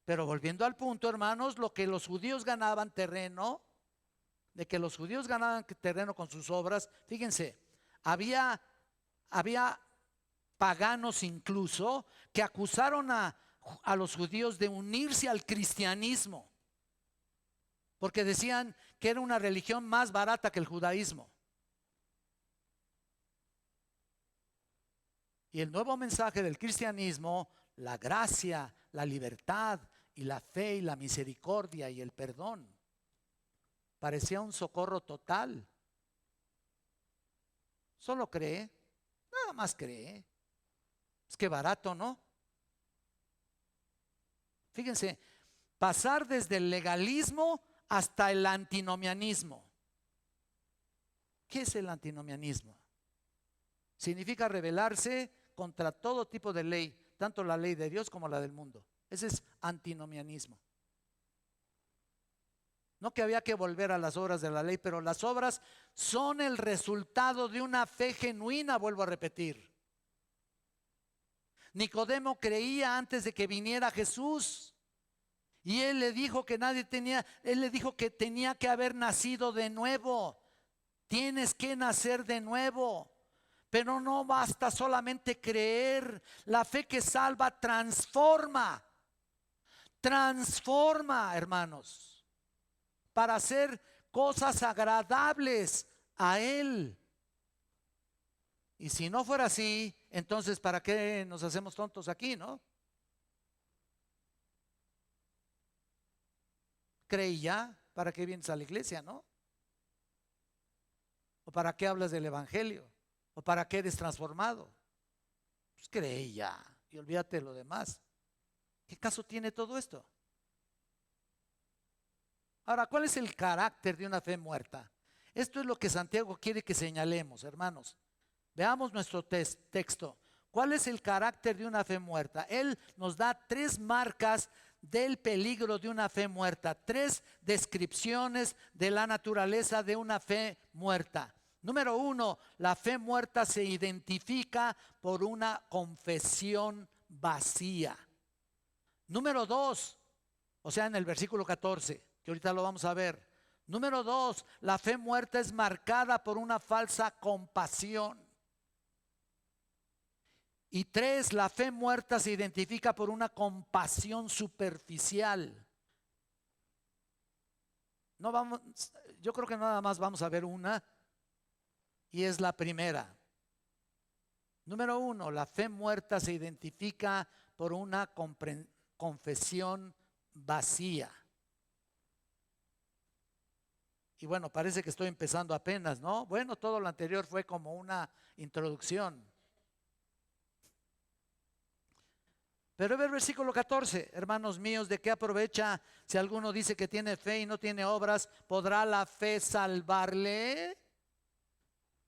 S1: Pero volviendo al punto, hermanos, lo que los judíos ganaban terreno, de que los judíos ganaban terreno con sus obras, fíjense, había paganos incluso que acusaron a los judíos de unirse al cristianismo, porque decían que era una religión más barata que el judaísmo. Y el nuevo mensaje del cristianismo, la gracia, la libertad y la fe y la misericordia y el perdón, parecía un socorro total. Solo cree, nada más cree. Es que barato, ¿no? Fíjense, pasar desde el legalismo hasta el antinomianismo. ¿Qué es el antinomianismo? Significa rebelarse contra todo tipo de ley, tanto la ley de Dios como la del mundo. Ese es antinomianismo. No que había que volver a las obras de la ley, pero las obras son el resultado de una fe genuina, vuelvo a repetir. Nicodemo creía antes de que viniera Jesús. Y él le dijo que él le dijo que tenía que haber nacido de nuevo. Tienes que nacer de nuevo. Pero no basta solamente creer. La fe que salva transforma. Transforma, hermanos, para hacer cosas agradables a Él. Y si no fuera así, entonces ¿para qué nos hacemos tontos aquí, no? Creí ya, ¿para qué vienes a la iglesia, no? ¿O para qué hablas del evangelio? ¿O para qué eres transformado? Pues creí ya y olvídate de lo demás. ¿Qué caso tiene todo esto? Ahora, ¿cuál es el carácter de una fe muerta? Esto es lo que Santiago quiere que señalemos, hermanos. Veamos nuestro texto. ¿Cuál es el carácter de una fe muerta? Él nos da 3 marcas del peligro de una fe muerta, 3 descripciones de la naturaleza de una fe muerta. Número 1, la fe muerta se identifica por una confesión vacía. Número 2, o sea, en el versículo 14, que ahorita lo vamos a ver. Número 2, la fe muerta es marcada por una falsa compasión. Y 3, la fe muerta se identifica por una compasión superficial. No vamos, yo creo que nada más vamos a ver una, y es la primera. Número 1, la fe muerta se identifica por una confesión vacía. Y bueno, parece que estoy empezando apenas, ¿no? Bueno, todo lo anterior fue como una introducción. Pero ve el versículo 14, hermanos míos, ¿de qué aprovecha si alguno dice que tiene fe y no tiene obras? ¿Podrá la fe salvarle?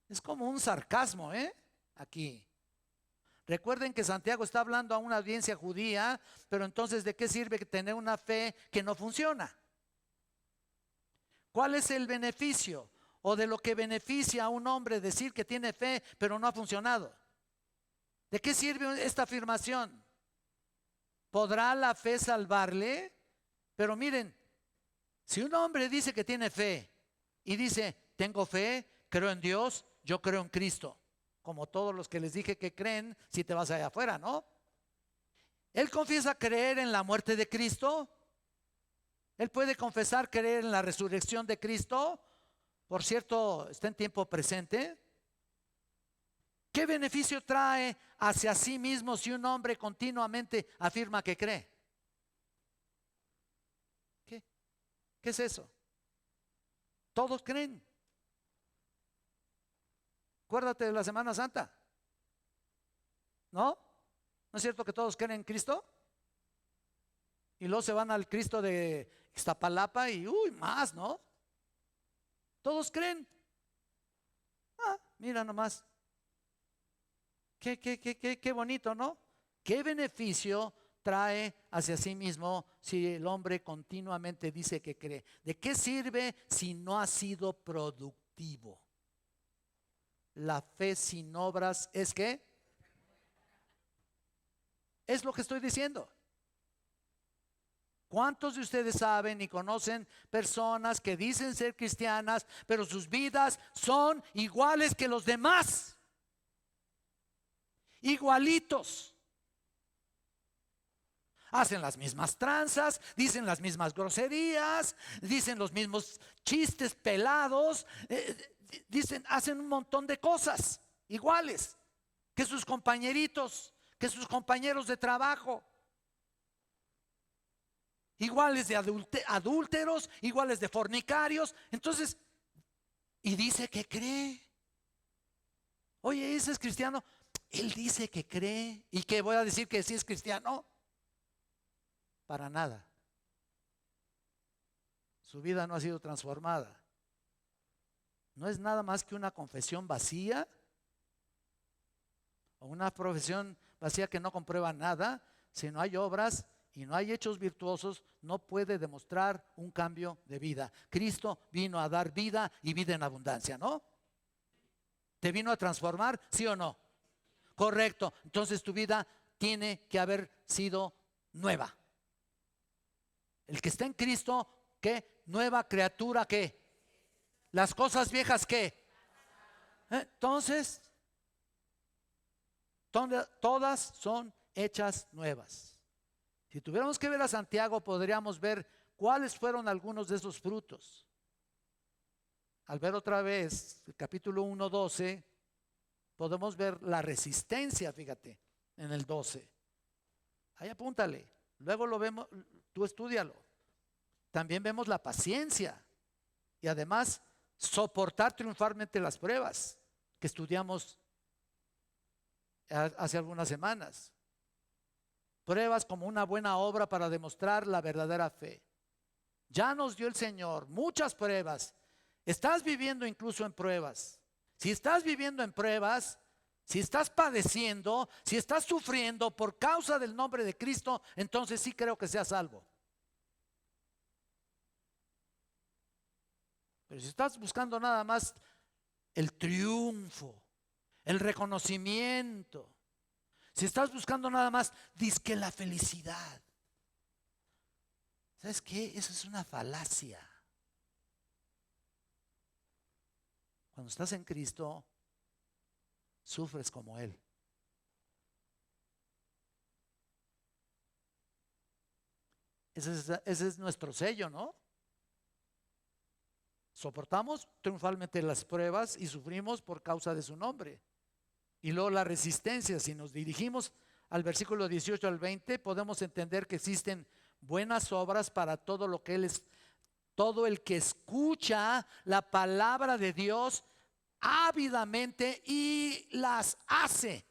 S1: Es como un sarcasmo, aquí. Recuerden que Santiago está hablando a una audiencia judía, pero entonces ¿de qué sirve tener una fe que no funciona? ¿Cuál es el beneficio o de lo que beneficia a un hombre decir que tiene fe pero no ha funcionado? ¿De qué sirve esta afirmación? ¿Podrá la fe salvarle? Pero miren, si un hombre dice que tiene fe y dice, tengo fe, creo en Dios, yo creo en Cristo, como todos los que les dije que creen, si te vas allá afuera, ¿no? Él confiesa creer en la muerte de Cristo. Él puede confesar creer en la resurrección de Cristo. Por cierto, está en tiempo presente. ¿Qué beneficio trae hacia sí mismo si un hombre continuamente afirma que cree? ¿Qué es eso? Todos creen. Acuérdate de la Semana Santa. ¿No? ¿No es cierto que todos creen en Cristo? Y luego se van al Cristo de Iztapalapa y más, ¿no? Todos creen. Mira nomás. Qué bonito, ¿no? ¿Qué beneficio trae hacia sí mismo si el hombre continuamente dice que cree? ¿De qué sirve si no ha sido productivo? La fe sin obras es ¿qué? Es lo que estoy diciendo. ¿Cuántos de ustedes saben y conocen personas que dicen ser cristianas, pero sus vidas son iguales que los demás? Igualitos. Hacen las mismas tranzas, dicen las mismas groserías, dicen los mismos chistes pelados, hacen un montón de cosas iguales que sus compañeritos, que sus compañeros de trabajo. Iguales de adúlteros, iguales de fornicarios. Entonces, y dice que cree. Oye, ¿ese es cristiano? Él dice que cree. ¿Y que voy a decir que sí es cristiano? Para nada. Su vida no ha sido transformada. No es nada más que una confesión vacía o una profesión vacía que no comprueba nada. Si no hay obras y no hay hechos virtuosos, no puede demostrar un cambio de vida. Cristo vino a dar vida y vida en abundancia, ¿no? ¿Te vino a transformar? ¿Sí o no? Correcto. Entonces tu vida tiene que haber sido nueva. El que está en Cristo, ¿qué? Nueva criatura, ¿qué? Las cosas viejas, ¿qué? Entonces, todas son hechas nuevas. Si tuviéramos que ver a Santiago, podríamos ver cuáles fueron algunos de esos frutos. Al ver otra vez el capítulo 1:12, podemos ver la resistencia, fíjate, en el 12. Ahí apúntale, luego lo vemos, tú estúdialo. También vemos la paciencia y además soportar triunfalmente las pruebas que estudiamos hace algunas semanas. Pruebas como una buena obra para demostrar la verdadera fe. Ya nos dio el Señor muchas pruebas. Estás viviendo incluso en pruebas. Si estás viviendo en pruebas, si estás padeciendo, si estás sufriendo por causa del nombre de Cristo, entonces sí creo que seas salvo. Pero si estás buscando nada más el triunfo, el reconocimiento, si estás buscando nada más, dizque la felicidad, ¿sabes qué? Eso es una falacia. Cuando estás en Cristo, sufres como Él. Ese es nuestro sello, ¿no? Soportamos triunfalmente las pruebas y sufrimos por causa de su nombre. Y luego la resistencia. Si nos dirigimos al versículo 18 al 20, podemos entender que existen buenas obras para todo lo que todo el que escucha la palabra de Dios ávidamente y las hace.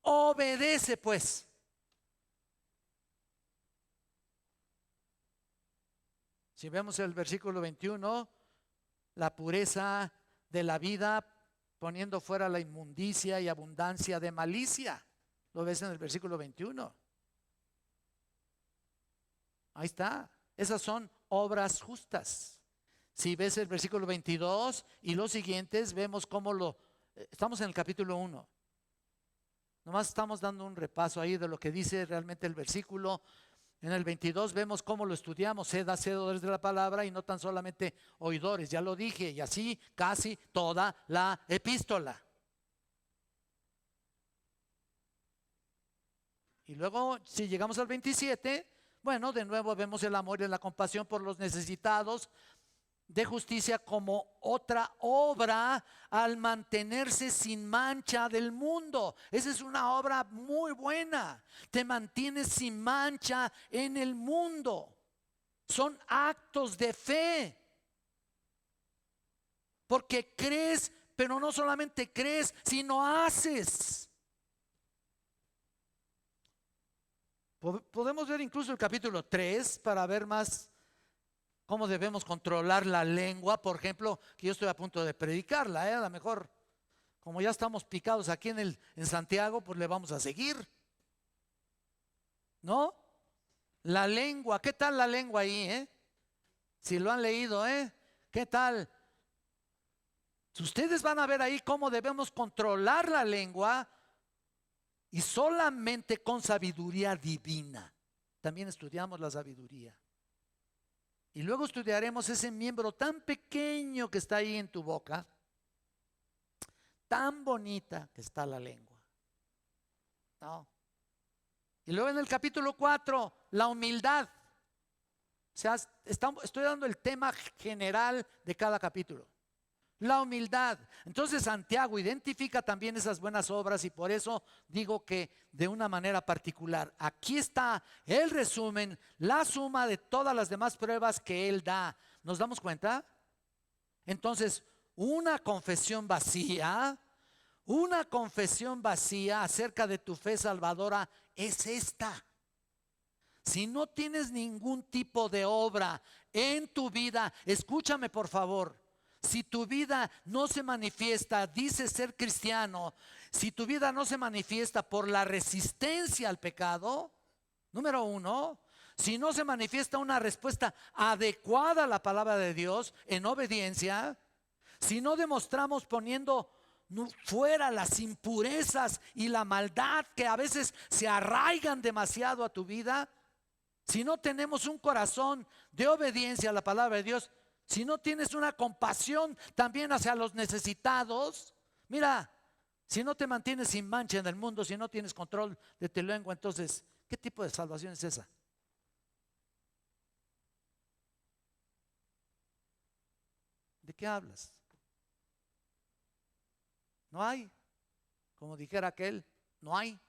S1: Obedece pues. Si vemos el versículo 21, la pureza de la vida poniendo fuera la inmundicia y abundancia de malicia. Lo ves en el versículo 21. Ahí está. Esas son obras justas. Si ves el versículo 22 y los siguientes, vemos cómo estamos en el capítulo 1. Nomás estamos dando un repaso ahí de lo que dice realmente el versículo. En el 22 vemos cómo lo estudiamos: sed hacedores de la palabra y no tan solamente oidores. Ya lo dije, y así casi toda la epístola. Y luego, si llegamos al 27, bueno, de nuevo vemos el amor y la compasión por los necesitados de justicia como otra obra al mantenerse sin mancha del mundo. Esa es una obra muy buena. Te mantienes sin mancha en el mundo. Son actos de fe. Porque crees, pero no solamente crees, sino haces. Podemos ver incluso el capítulo 3 para ver más cómo debemos controlar la lengua. Por ejemplo, que yo estoy a punto de predicarla, a lo mejor, como ya estamos picados aquí en Santiago, pues le vamos a seguir, ¿no? La lengua, ¿qué tal la lengua ahí, Si lo han leído, ¿qué tal? Ustedes van a ver ahí cómo debemos controlar la lengua, y solamente con sabiduría divina. También estudiamos la sabiduría. Y luego estudiaremos ese miembro tan pequeño que está ahí en tu boca, tan bonita que está la lengua, ¿no? Y luego en el capítulo 4, la humildad. O sea, estoy dando el tema general de cada capítulo. La humildad. Entonces Santiago identifica también esas buenas obras, y por eso digo que de una manera particular, aquí está el resumen, la suma de todas las demás pruebas que él da. ¿Nos damos cuenta? Entonces, una confesión vacía acerca de tu fe salvadora es esta: si no tienes ningún tipo de obra en tu vida, escúchame por favor. Si tu vida no se manifiesta, dice ser cristiano, si tu vida no se manifiesta por la resistencia al pecado, número uno, si no se manifiesta una respuesta adecuada a la palabra de Dios en obediencia, si no demostramos poniendo fuera las impurezas y la maldad que a veces se arraigan demasiado a tu vida, si no tenemos un corazón de obediencia a la palabra de Dios, si no tienes una compasión también hacia los necesitados, mira, si no te mantienes sin mancha en el mundo, si no tienes control de tu lengua, entonces, ¿qué tipo de salvación es esa? ¿De qué hablas? No hay. Como dijera aquel, no hay.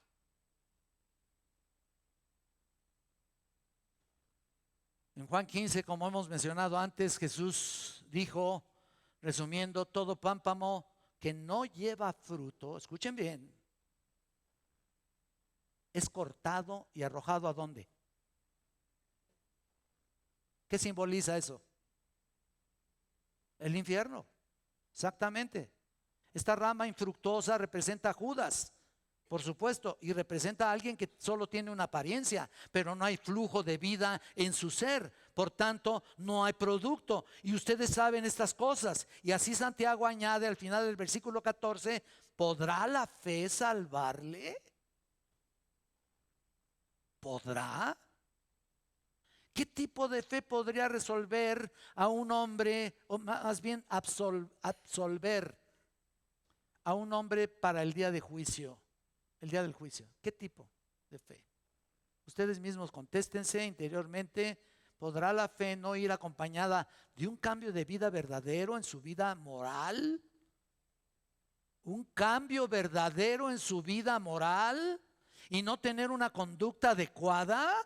S1: En Juan 15, como hemos mencionado antes, Jesús dijo, resumiendo: todo pámpano que no lleva fruto, escuchen bien, es cortado y arrojado ¿a dónde? ¿Qué simboliza eso? El infierno, exactamente. Esta rama infructuosa representa a Judas, por supuesto, y representa a alguien que solo tiene una apariencia, pero no hay flujo de vida en su ser. Por tanto, no hay producto. Y ustedes saben estas cosas. Y así Santiago añade al final del versículo 14: ¿podrá la fe salvarle? ¿Podrá? ¿Qué tipo de fe podría resolver a un hombre, o más bien absolver a un hombre para el día de juicio? El día del juicio. ¿Qué tipo de fe? Ustedes mismos contéstense interiormente. ¿Podrá la fe no ir acompañada de un cambio de vida verdadero en su vida moral? ¿Un cambio verdadero en su vida moral y no tener una conducta adecuada?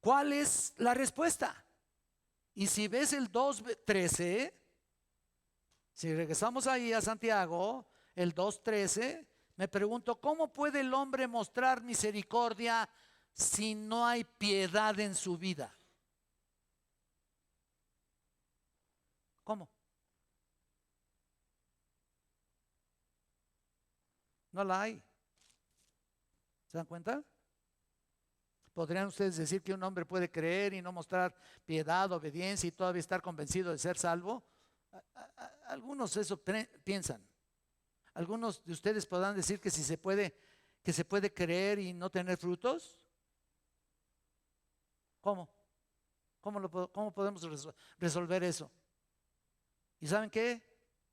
S1: ¿Cuál es la respuesta? Y si ves el 2:13, si regresamos ahí a Santiago, el 2:13, me pregunto, ¿cómo puede el hombre mostrar misericordia si no hay piedad en su vida? ¿Cómo? No la hay. ¿Se dan cuenta? ¿Podrían ustedes decir que un hombre puede creer y no mostrar piedad, obediencia y todavía estar convencido de ser salvo? Algunos eso piensan. Algunos de ustedes podrán decir que se puede creer y no tener frutos. ¿Cómo? ¿Cómo podemos resolver eso? ¿Y saben qué?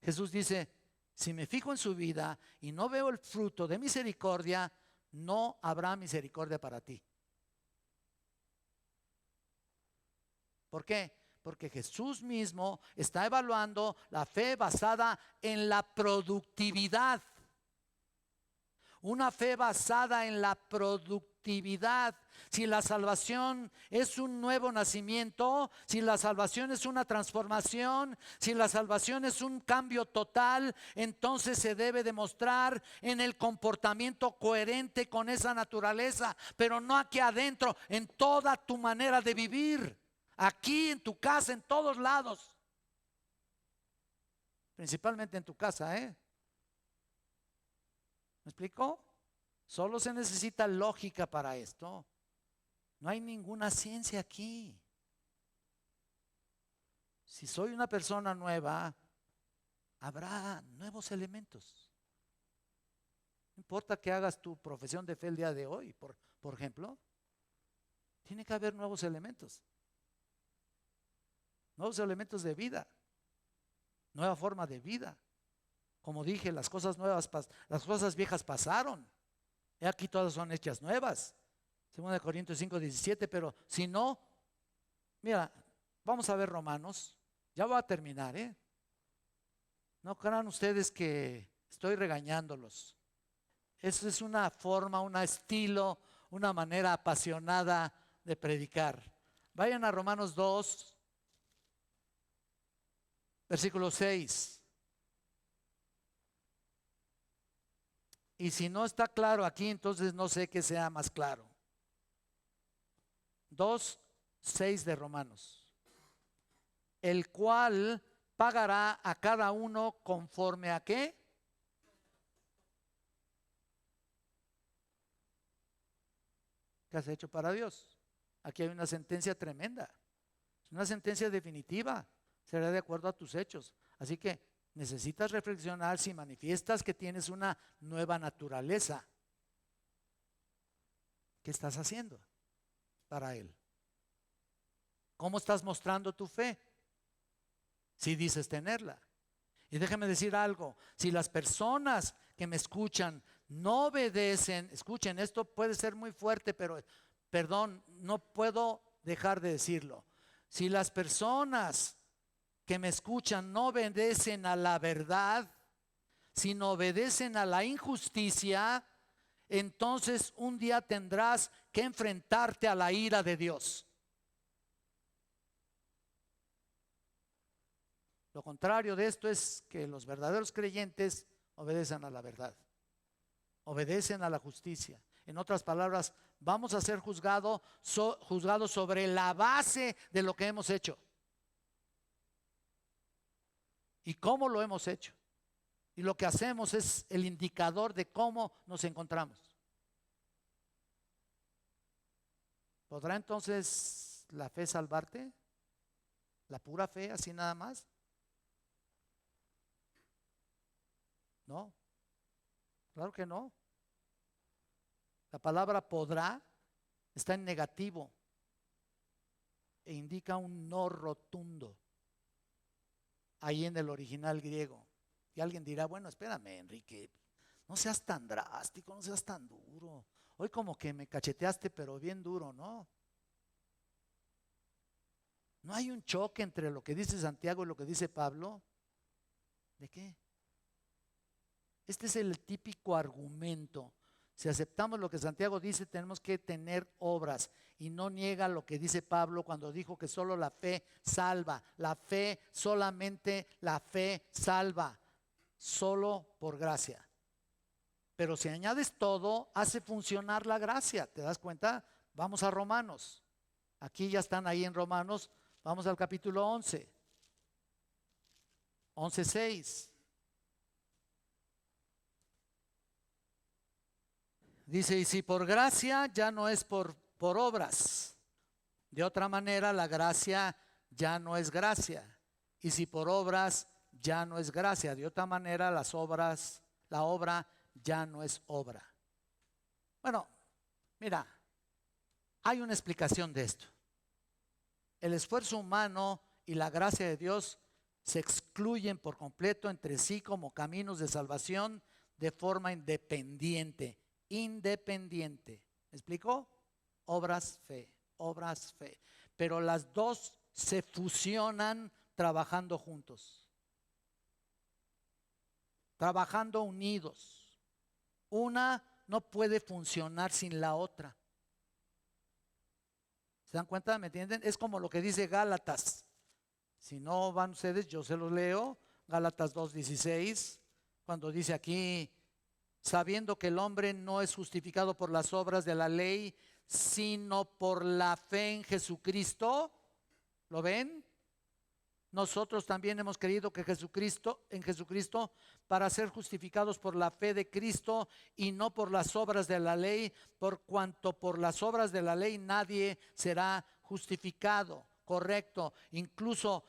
S1: Jesús dice, si me fijo en su vida y no veo el fruto de misericordia, no habrá misericordia para ti. ¿Por qué? Porque Jesús mismo está evaluando la fe basada en la productividad. Una fe basada en la productividad. Si la salvación es un nuevo nacimiento, si la salvación es una transformación, si la salvación es un cambio total, entonces se debe demostrar en el comportamiento coherente con esa naturaleza, pero no aquí adentro, en toda tu manera de vivir, aquí en tu casa, en todos lados, principalmente en tu casa, ¿eh? ¿Me explico? Solo se necesita lógica para esto. No hay ninguna ciencia aquí. Si soy una persona nueva, habrá nuevos elementos. No importa que hagas tu profesión de fe el día de hoy, por ejemplo, tiene que haber nuevos elementos. Nuevos elementos de vida. Nueva forma de vida. Como dije, las cosas nuevas, las cosas viejas pasaron. Y aquí todas son hechas nuevas. 2 Corintios 5:17, pero si no, mira, vamos a ver Romanos. Ya voy a terminar, ¿eh? No crean ustedes que estoy regañándolos. Eso es una forma, un estilo, una manera apasionada de predicar. Vayan a Romanos 2, versículo 6. Y si no está claro aquí, entonces no sé qué sea más claro. 2:6 de Romanos. El cual pagará a cada uno conforme a qué. ¿Qué has hecho para Dios? Aquí hay una sentencia tremenda. Es una sentencia definitiva. Será de acuerdo a tus hechos. Así que necesitas reflexionar si manifiestas que tienes una nueva naturaleza. ¿Qué estás haciendo para Él? ¿Cómo estás mostrando tu fe? Si dices tenerla. Y déjame decir algo, si las personas que me escuchan no obedecen, escuchen, esto puede ser muy fuerte, pero perdón, no puedo dejar de decirlo. Si las personas que me escuchan no obedecen a la verdad, sino obedecen a la injusticia, entonces un día tendrás que enfrentarte a la ira de Dios. Lo contrario de esto es que los verdaderos creyentes obedecen a la verdad, obedecen a la justicia. En otras palabras, vamos a ser juzgados sobre la base de lo que hemos hecho y cómo lo hemos hecho. Y lo que hacemos es el indicador de cómo nos encontramos. ¿Podrá entonces la fe salvarte? ¿La pura fe, así nada más? No, claro que no. La palabra podrá está en negativo e indica un no rotundo ahí en el original griego. Y alguien dirá, bueno, espérame, Enrique, no seas tan drástico, no seas tan duro. Hoy como que me cacheteaste, pero bien duro, ¿no? ¿No hay un choque entre lo que dice Santiago y lo que dice Pablo? ¿De qué? Este es el típico argumento. Si aceptamos lo que Santiago dice, tenemos que tener obras. Y no niega lo que dice Pablo cuando dijo que solo la fe salva. La fe, solamente la fe salva. Solo por gracia. Pero si añades todo, hace funcionar la gracia. ¿Te das cuenta? Vamos a Romanos. Aquí ya están ahí en Romanos. Vamos al capítulo 11. 11:6. Dice, y si por gracia ya no es por obras. De otra manera, la gracia ya no es gracia. Y si por obras ya no es gracia. De otra manera, la obra ya no es obra. Bueno, mira, hay una explicación de esto. el esfuerzo humano y la gracia de Dios se excluyen por completo entre sí como caminos de salvación de forma independiente. Independiente. ¿Me explicó? Obras, fe, obras, fe. Pero las dos se fusionan trabajando juntos, trabajando unidos. Una no puede funcionar sin la otra. ¿Se dan cuenta? ¿Me entienden? Es como lo que dice Gálatas. Si no van ustedes, yo se los leo. Gálatas 2:16, cuando dice aquí, sabiendo que el hombre no es justificado por las obras de la ley, sino por la fe en Jesucristo. ¿Lo ven? Nosotros también hemos creído que en Jesucristo, para ser justificados por la fe de Cristo y no por las obras de la ley, por cuanto por las obras de la ley nadie será justificado. Correcto. Incluso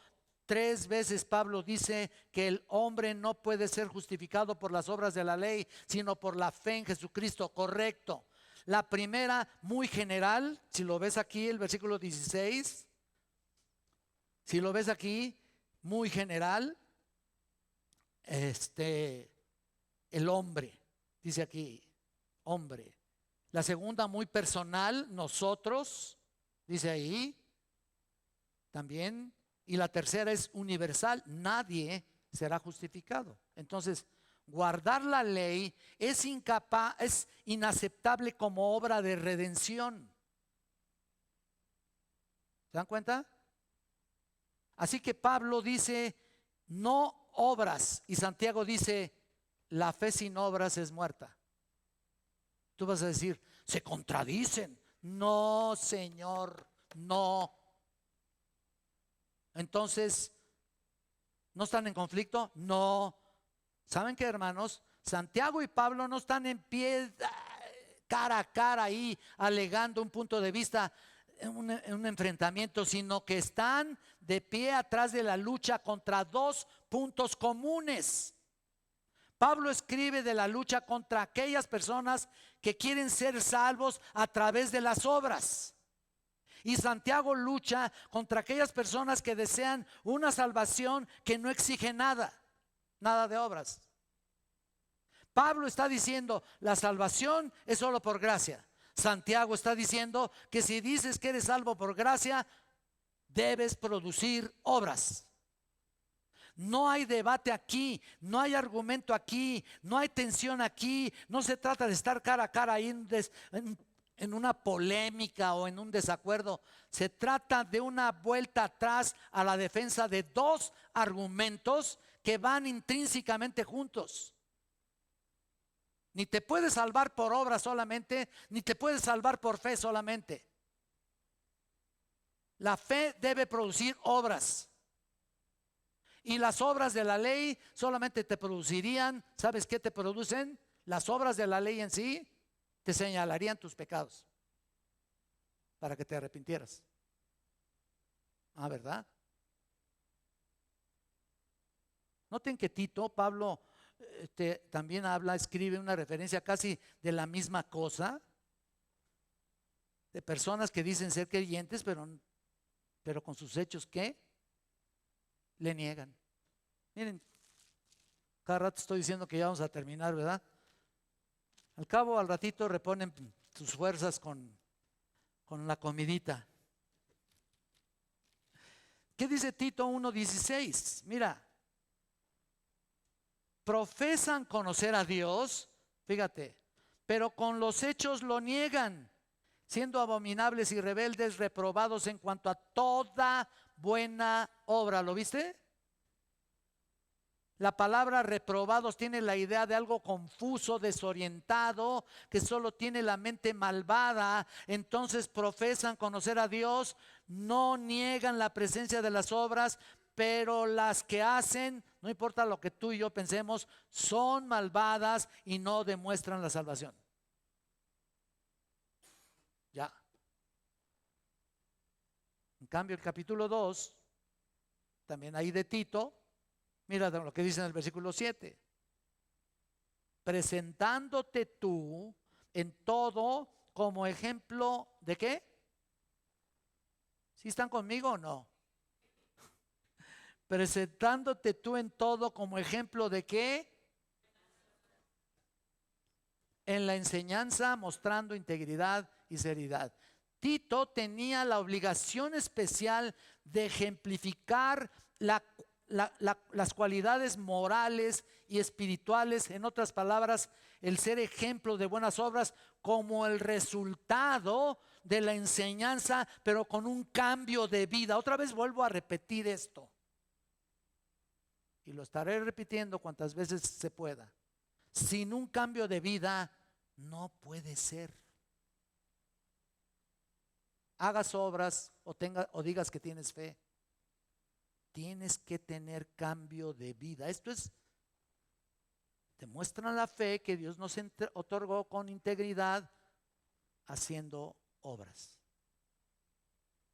S1: 3 veces Pablo dice que el hombre no puede ser justificado por las obras de la ley, sino por la fe en Jesucristo. Correcto. La primera, muy general, si lo ves aquí, el versículo 16. Si lo ves aquí, muy general, el hombre, dice aquí, hombre. La segunda, muy personal, nosotros, dice ahí, también. Y la tercera es universal, nadie será justificado. Entonces, guardar la ley es inaceptable como obra de redención. ¿Se dan cuenta? Así que Pablo dice, no obras, y Santiago dice, la fe sin obras es muerta. Tú vas a decir, se contradicen. No, Señor, no. Entonces, ¿no están en conflicto? No. ¿Saben qué, hermanos? Santiago y Pablo no están en pie, cara a cara ahí, alegando un punto de vista en un enfrentamiento, sino que están de pie atrás de la lucha contra dos puntos comunes. Pablo escribe de la lucha contra aquellas personas que quieren ser salvos a través de las obras. Y Santiago lucha contra aquellas personas que desean una salvación que no exige nada de obras. Pablo está diciendo, la salvación es solo por gracia. Santiago está diciendo que si dices que eres salvo por gracia, debes producir obras. No hay debate aquí, no hay argumento aquí, no hay tensión aquí. No se trata de estar cara a cara ahí en una polémica o en un desacuerdo. Se trata de una vuelta atrás a la defensa de dos argumentos que van intrínsecamente juntos. Ni te puedes salvar por obra solamente, ni te puedes salvar por fe solamente. La fe debe producir obras. Y las obras de la ley solamente te producirían, ¿sabes qué te producen? Las obras de la ley en sí te señalarían tus pecados para que te arrepintieras. ¿Verdad? Noten que Tito, Pablo también escribe una referencia casi de la misma cosa, de personas que dicen ser creyentes, pero con sus hechos, ¿qué? Le niegan. Miren, cada rato estoy diciendo que ya vamos a terminar, ¿verdad? Al cabo, al ratito reponen sus fuerzas con la comidita. ¿Qué dice Tito 1:16? Mira, profesan conocer a Dios, fíjate, pero con los hechos lo niegan, siendo abominables y rebeldes, reprobados en cuanto a toda buena obra. ¿Lo viste? La palabra reprobados tiene la idea de algo confuso, desorientado, que solo tiene la mente malvada. Entonces profesan conocer a Dios, no niegan la presencia de las obras, pero las que hacen, no importa lo que tú y yo pensemos, son malvadas y no demuestran la salvación. Ya. En cambio, el capítulo 2, también ahí de Tito, mira lo que dice en el versículo 7. Presentándote tú en todo como ejemplo de ¿qué? ¿Sí están conmigo o no? Presentándote tú en todo como ejemplo de qué? En la enseñanza, mostrando integridad y seriedad. Tito tenía la obligación especial de ejemplificar las cualidades morales y espirituales, en otras palabras, el ser ejemplo de buenas obras como el resultado de la enseñanza, pero con un cambio de vida. Otra vez vuelvo a repetir esto, y lo estaré repitiendo cuantas veces se pueda. Sin un cambio de vida no puede ser. Hagas obras o digas que tienes fe, tienes que tener cambio de vida. Esto es, demuestran la fe que Dios nos otorgó con integridad, haciendo obras.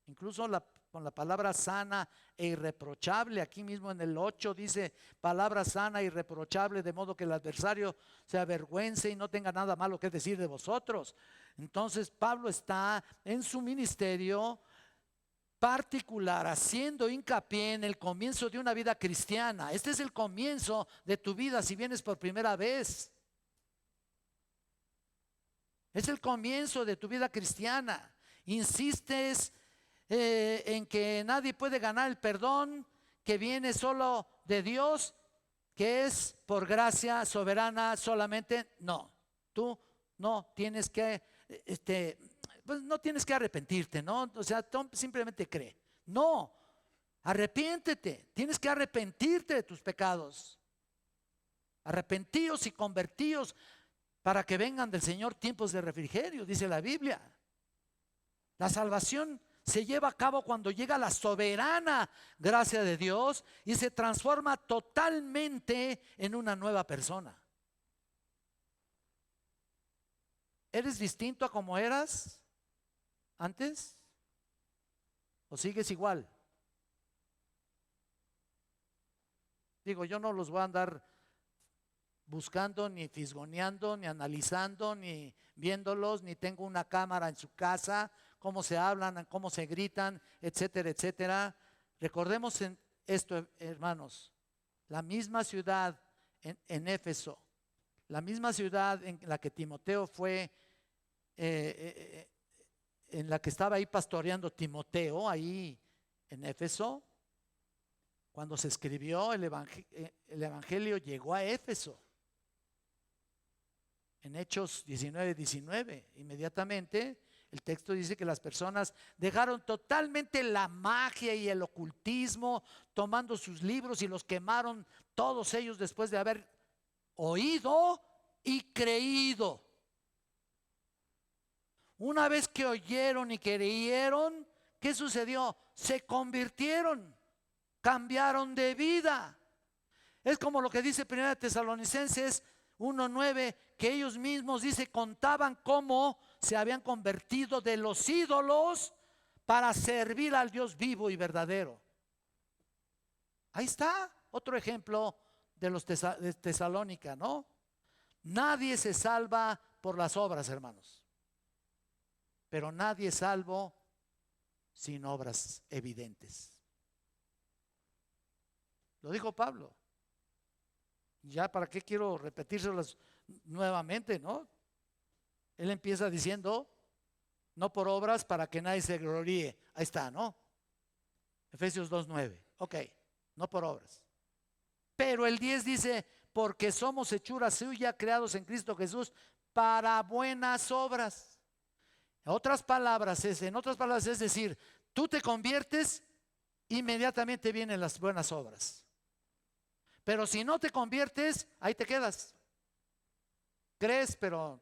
S1: Incluso con la palabra sana e irreprochable, aquí mismo en el 8 dice palabra sana e irreprochable, de modo que el adversario se avergüence y no tenga nada malo que decir de vosotros. Entonces Pablo está en su ministerio particular haciendo hincapié en el comienzo de una vida cristiana. Este es el comienzo de tu vida si vienes por primera vez. Es el comienzo de tu vida cristiana. Insistes en que nadie puede ganar el perdón que viene solo de Dios, que es por gracia soberana solamente. No, tú no tienes que, pues no tienes que arrepentirte, ¿no? O sea, simplemente cree. No, arrepiéntete, tienes que arrepentirte de tus pecados. Arrepentíos y convertíos para que vengan del Señor tiempos de refrigerio, dice la Biblia. La salvación se lleva a cabo cuando llega la soberana gracia de Dios y se transforma totalmente en una nueva persona. ¿Eres distinto a como eras antes? ¿O sigues igual? Digo, yo no los voy a andar buscando, ni fisgoneando, ni analizando, ni viéndolos, ni tengo una cámara en su casa, cómo se hablan, cómo se gritan, etcétera, etcétera. Recordemos esto, hermanos, la misma ciudad en Éfeso, la misma ciudad en la que Timoteo fue, en la que estaba ahí pastoreando Timoteo, ahí en Éfeso, cuando se escribió el evangelio llegó a Éfeso. En Hechos 19:19, inmediatamente el texto dice que las personas dejaron totalmente la magia y el ocultismo, tomando sus libros y los quemaron todos ellos después de haber oído y creído. Una vez que oyeron y creyeron, ¿qué sucedió? Se convirtieron, cambiaron de vida. Es como lo que dice 1 Tesalonicenses 1:9, que ellos mismos, dice, contaban cómo se habían convertido de los ídolos para servir al Dios vivo y verdadero. Ahí está otro ejemplo de los de Tesalónica, ¿no? Nadie se salva por las obras, hermanos, pero nadie es salvo sin obras evidentes. Lo dijo Pablo. Ya, ¿para qué quiero repetírselas nuevamente, no? Él empieza diciendo, no por obras para que nadie se gloríe. Ahí está, ¿no? Efesios 2:9. Ok, no por obras. Pero el 10 dice, porque somos hechura suya, creados en Cristo Jesús para buenas obras. En otras palabras es decir, tú te conviertes, inmediatamente vienen las buenas obras. Pero si no te conviertes, ahí te quedas. Crees, pero,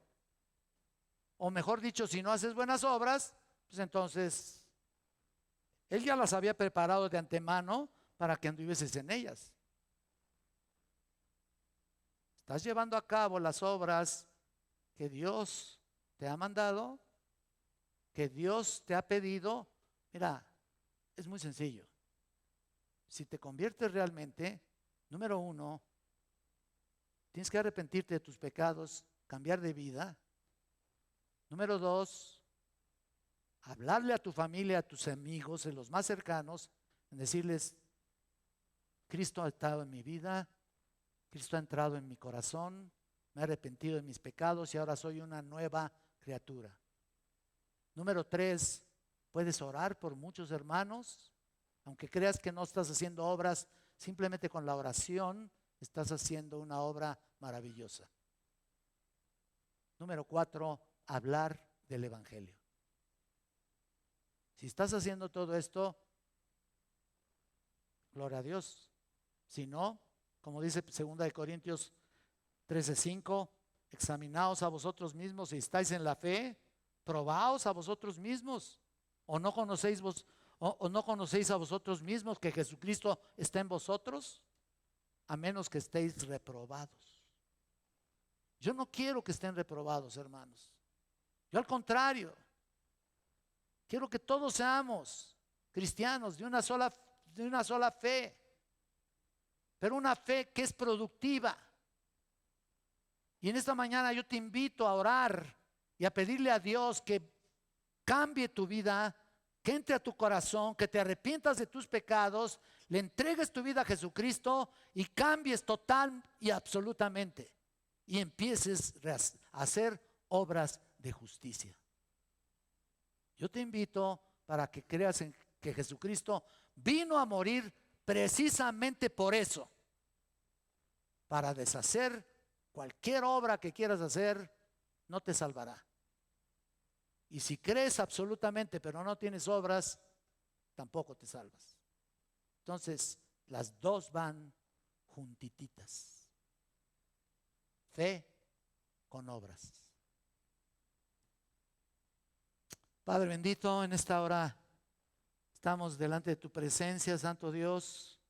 S1: o mejor dicho, si no haces buenas obras, pues entonces Él ya las había preparado de antemano para que anduvieses en ellas. ¿Estás llevando a cabo las obras que Dios te ha mandado? ¿Que Dios te ha pedido? Mira, es muy sencillo. Si te conviertes realmente, número 1, tienes que arrepentirte de tus pecados, cambiar de vida. Número 2, hablarle a tu familia, a tus amigos, a los más cercanos, en decirles, Cristo ha estado en mi vida, Cristo ha entrado en mi corazón, me he arrepentido de mis pecados y ahora soy una nueva criatura. Número 3, puedes orar por muchos hermanos, aunque creas que no estás haciendo obras, simplemente con la oración estás haciendo una obra maravillosa. Número 4, hablar del evangelio. Si estás haciendo todo esto, gloria a Dios. Si no, como dice 2 Corintios 13:5, examinaos a vosotros mismos si estáis en la fe, probaos a vosotros mismos, o no conocéis a vosotros mismos que Jesucristo está en vosotros, a menos que estéis reprobados. Yo no quiero que estén reprobados, hermanos. Yo al contrario, quiero que todos seamos cristianos de una sola fe, pero una fe que es productiva. Y en esta mañana yo te invito a orar y a pedirle a Dios que cambie tu vida, que entre a tu corazón, que te arrepientas de tus pecados, le entregues tu vida a Jesucristo y cambies total y absolutamente. Y empieces a hacer obras de justicia. Yo te invito para que creas en que Jesucristo vino a morir precisamente por eso, para deshacer cualquier obra que quieras hacer, no te salvará. Y si crees absolutamente pero no tienes obras, tampoco te salvas. Entonces, las dos van juntititas. Fe con obras. Padre bendito, en esta hora estamos delante de tu presencia, Santo Dios,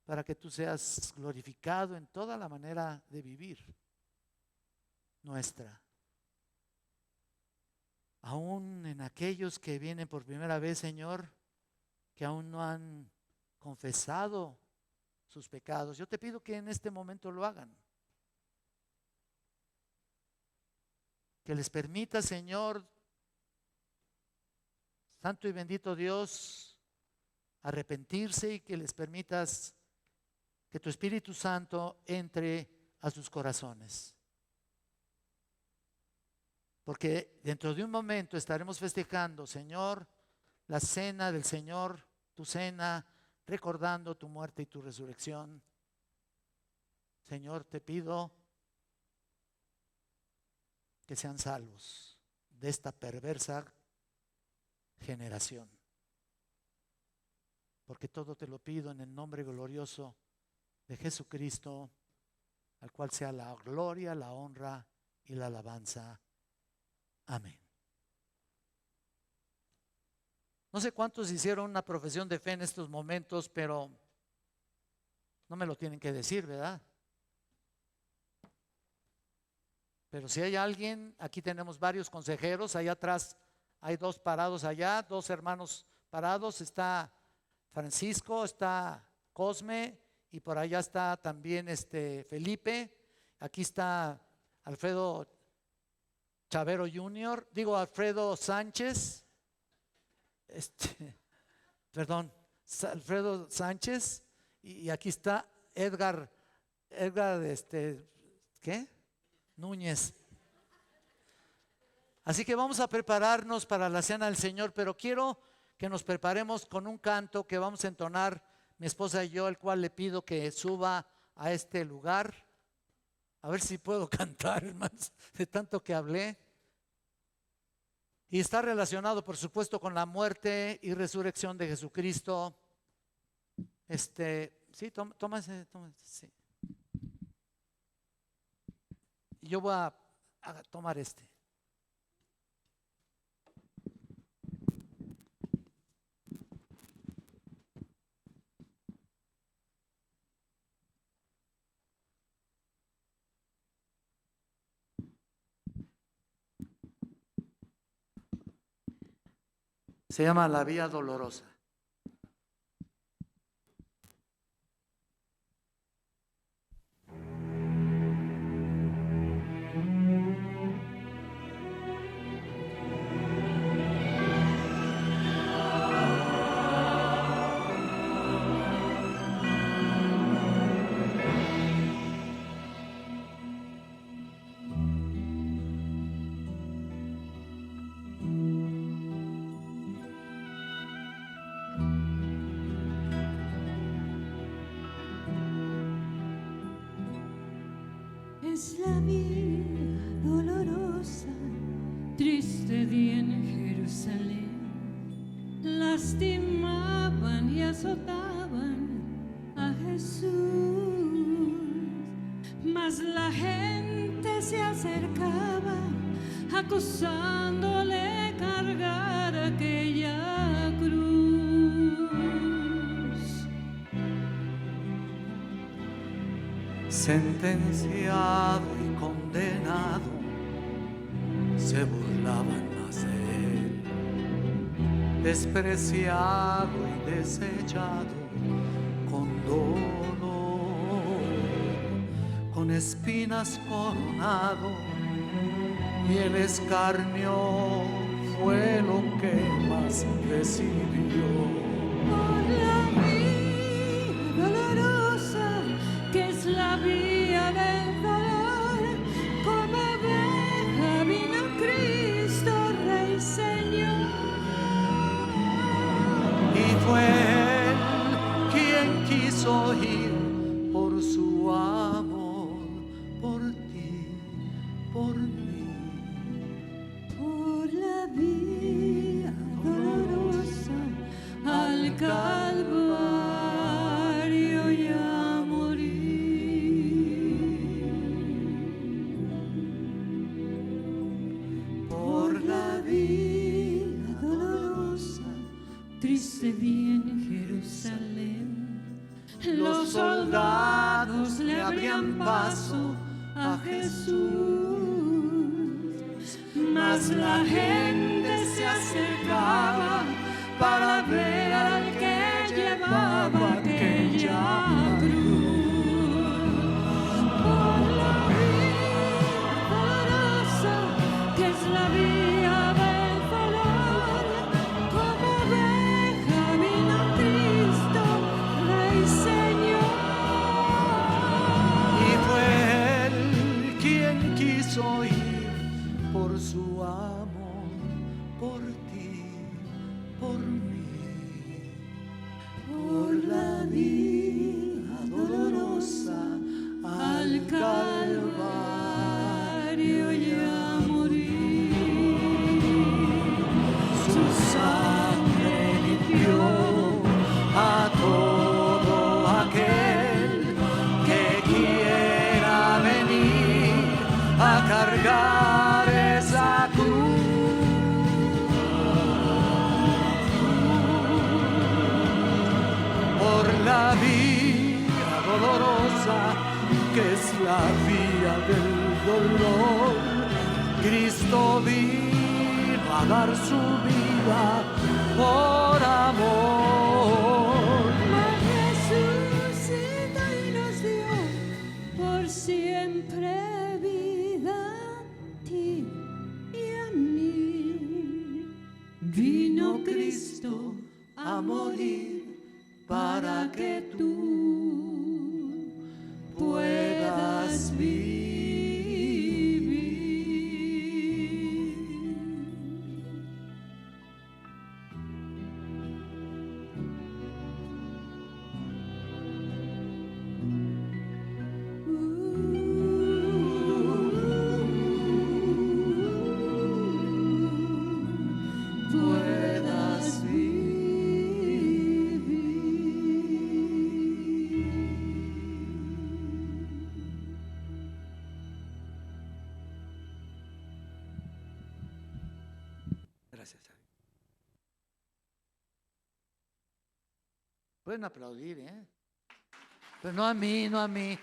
S1: para que tú seas glorificado en toda la manera de vivir nuestra. Aún en aquellos que vienen por primera vez, Señor, que aún no han confesado sus pecados, yo te pido que en este momento lo hagan. Que les permita, Señor, Santo y bendito Dios, arrepentirse y que les permitas que tu Espíritu Santo entre a sus corazones. Porque dentro de un momento estaremos festejando, Señor, la cena del Señor, tu cena, recordando tu muerte y tu resurrección. Señor, te pido que sean salvos de esta perversa generación. Porque todo te lo pido en el nombre glorioso de Jesucristo, al cual sea la gloria, la honra y la alabanza. Amén. No sé cuántos hicieron una profesión de fe en estos momentos, pero no me lo tienen que decir, ¿verdad? Pero si hay alguien, aquí tenemos varios consejeros, allá atrás hay dos parados allá, dos hermanos parados, está Francisco, está Cosme y por allá está también Felipe, aquí está Alfredo Chavero Jr., Alfredo Sánchez, Alfredo Sánchez, y aquí está Edgar, ¿qué? Núñez. Así que vamos a prepararnos para la cena del Señor, pero quiero que nos preparemos con un canto que vamos a entonar mi esposa y yo, el cual le pido que suba a este lugar. A ver si puedo cantar, hermanos, de tanto que hablé. Y está relacionado, por supuesto, con la muerte y resurrección de Jesucristo. Sí, tómase, sí. Yo voy a tomar Se llama La Vía Dolorosa.
S2: Es la vía dolorosa, triste día en Jerusalén. Lastimaban y azotaban a Jesús, mas la gente se acercaba acusándole cargar aquella cruz.
S1: Sentenciado y condenado, se burlaban más de él, despreciado y desechado, con dolor, con espinas coronado, y el escarnio fue lo que más recibió.
S2: Por la vía dolorosa, que es la vía del dolor, como oveja vino Cristo, Rey Señor.
S1: Y fue él quien quiso ir por su amor, por ti, por mí.
S2: Por la vía dolorosa al Calvario y a morir. Por la vía dolorosa, triste día en Jerusalén, los soldados le abrían paso a Jesús, mas la gente se acercaba para ver al que llevaba aquella cruz. Por la vía dolorosa, que es la vía del dolor, como oveja vino Cristo, Rey Señor.
S1: Y fue él quien quiso ir por su amor, por ti, por mí.
S2: Por la vía dolorosa al Calvario y a morir.
S1: Su sangre limpió a todo aquel que quiera venir a cargar esa cruz. Por la vía dolorosa, que es la vía del dolor, Cristo vino a dar su vida por amor.
S2: Mas resucitó y nos dio por siempre vida a ti y a mí. Vino Cristo a morir para que tú puedas vivir. Puedas
S1: Gracias, Javi. Pueden aplaudir, ¿eh? Pero no a mí, no a mí.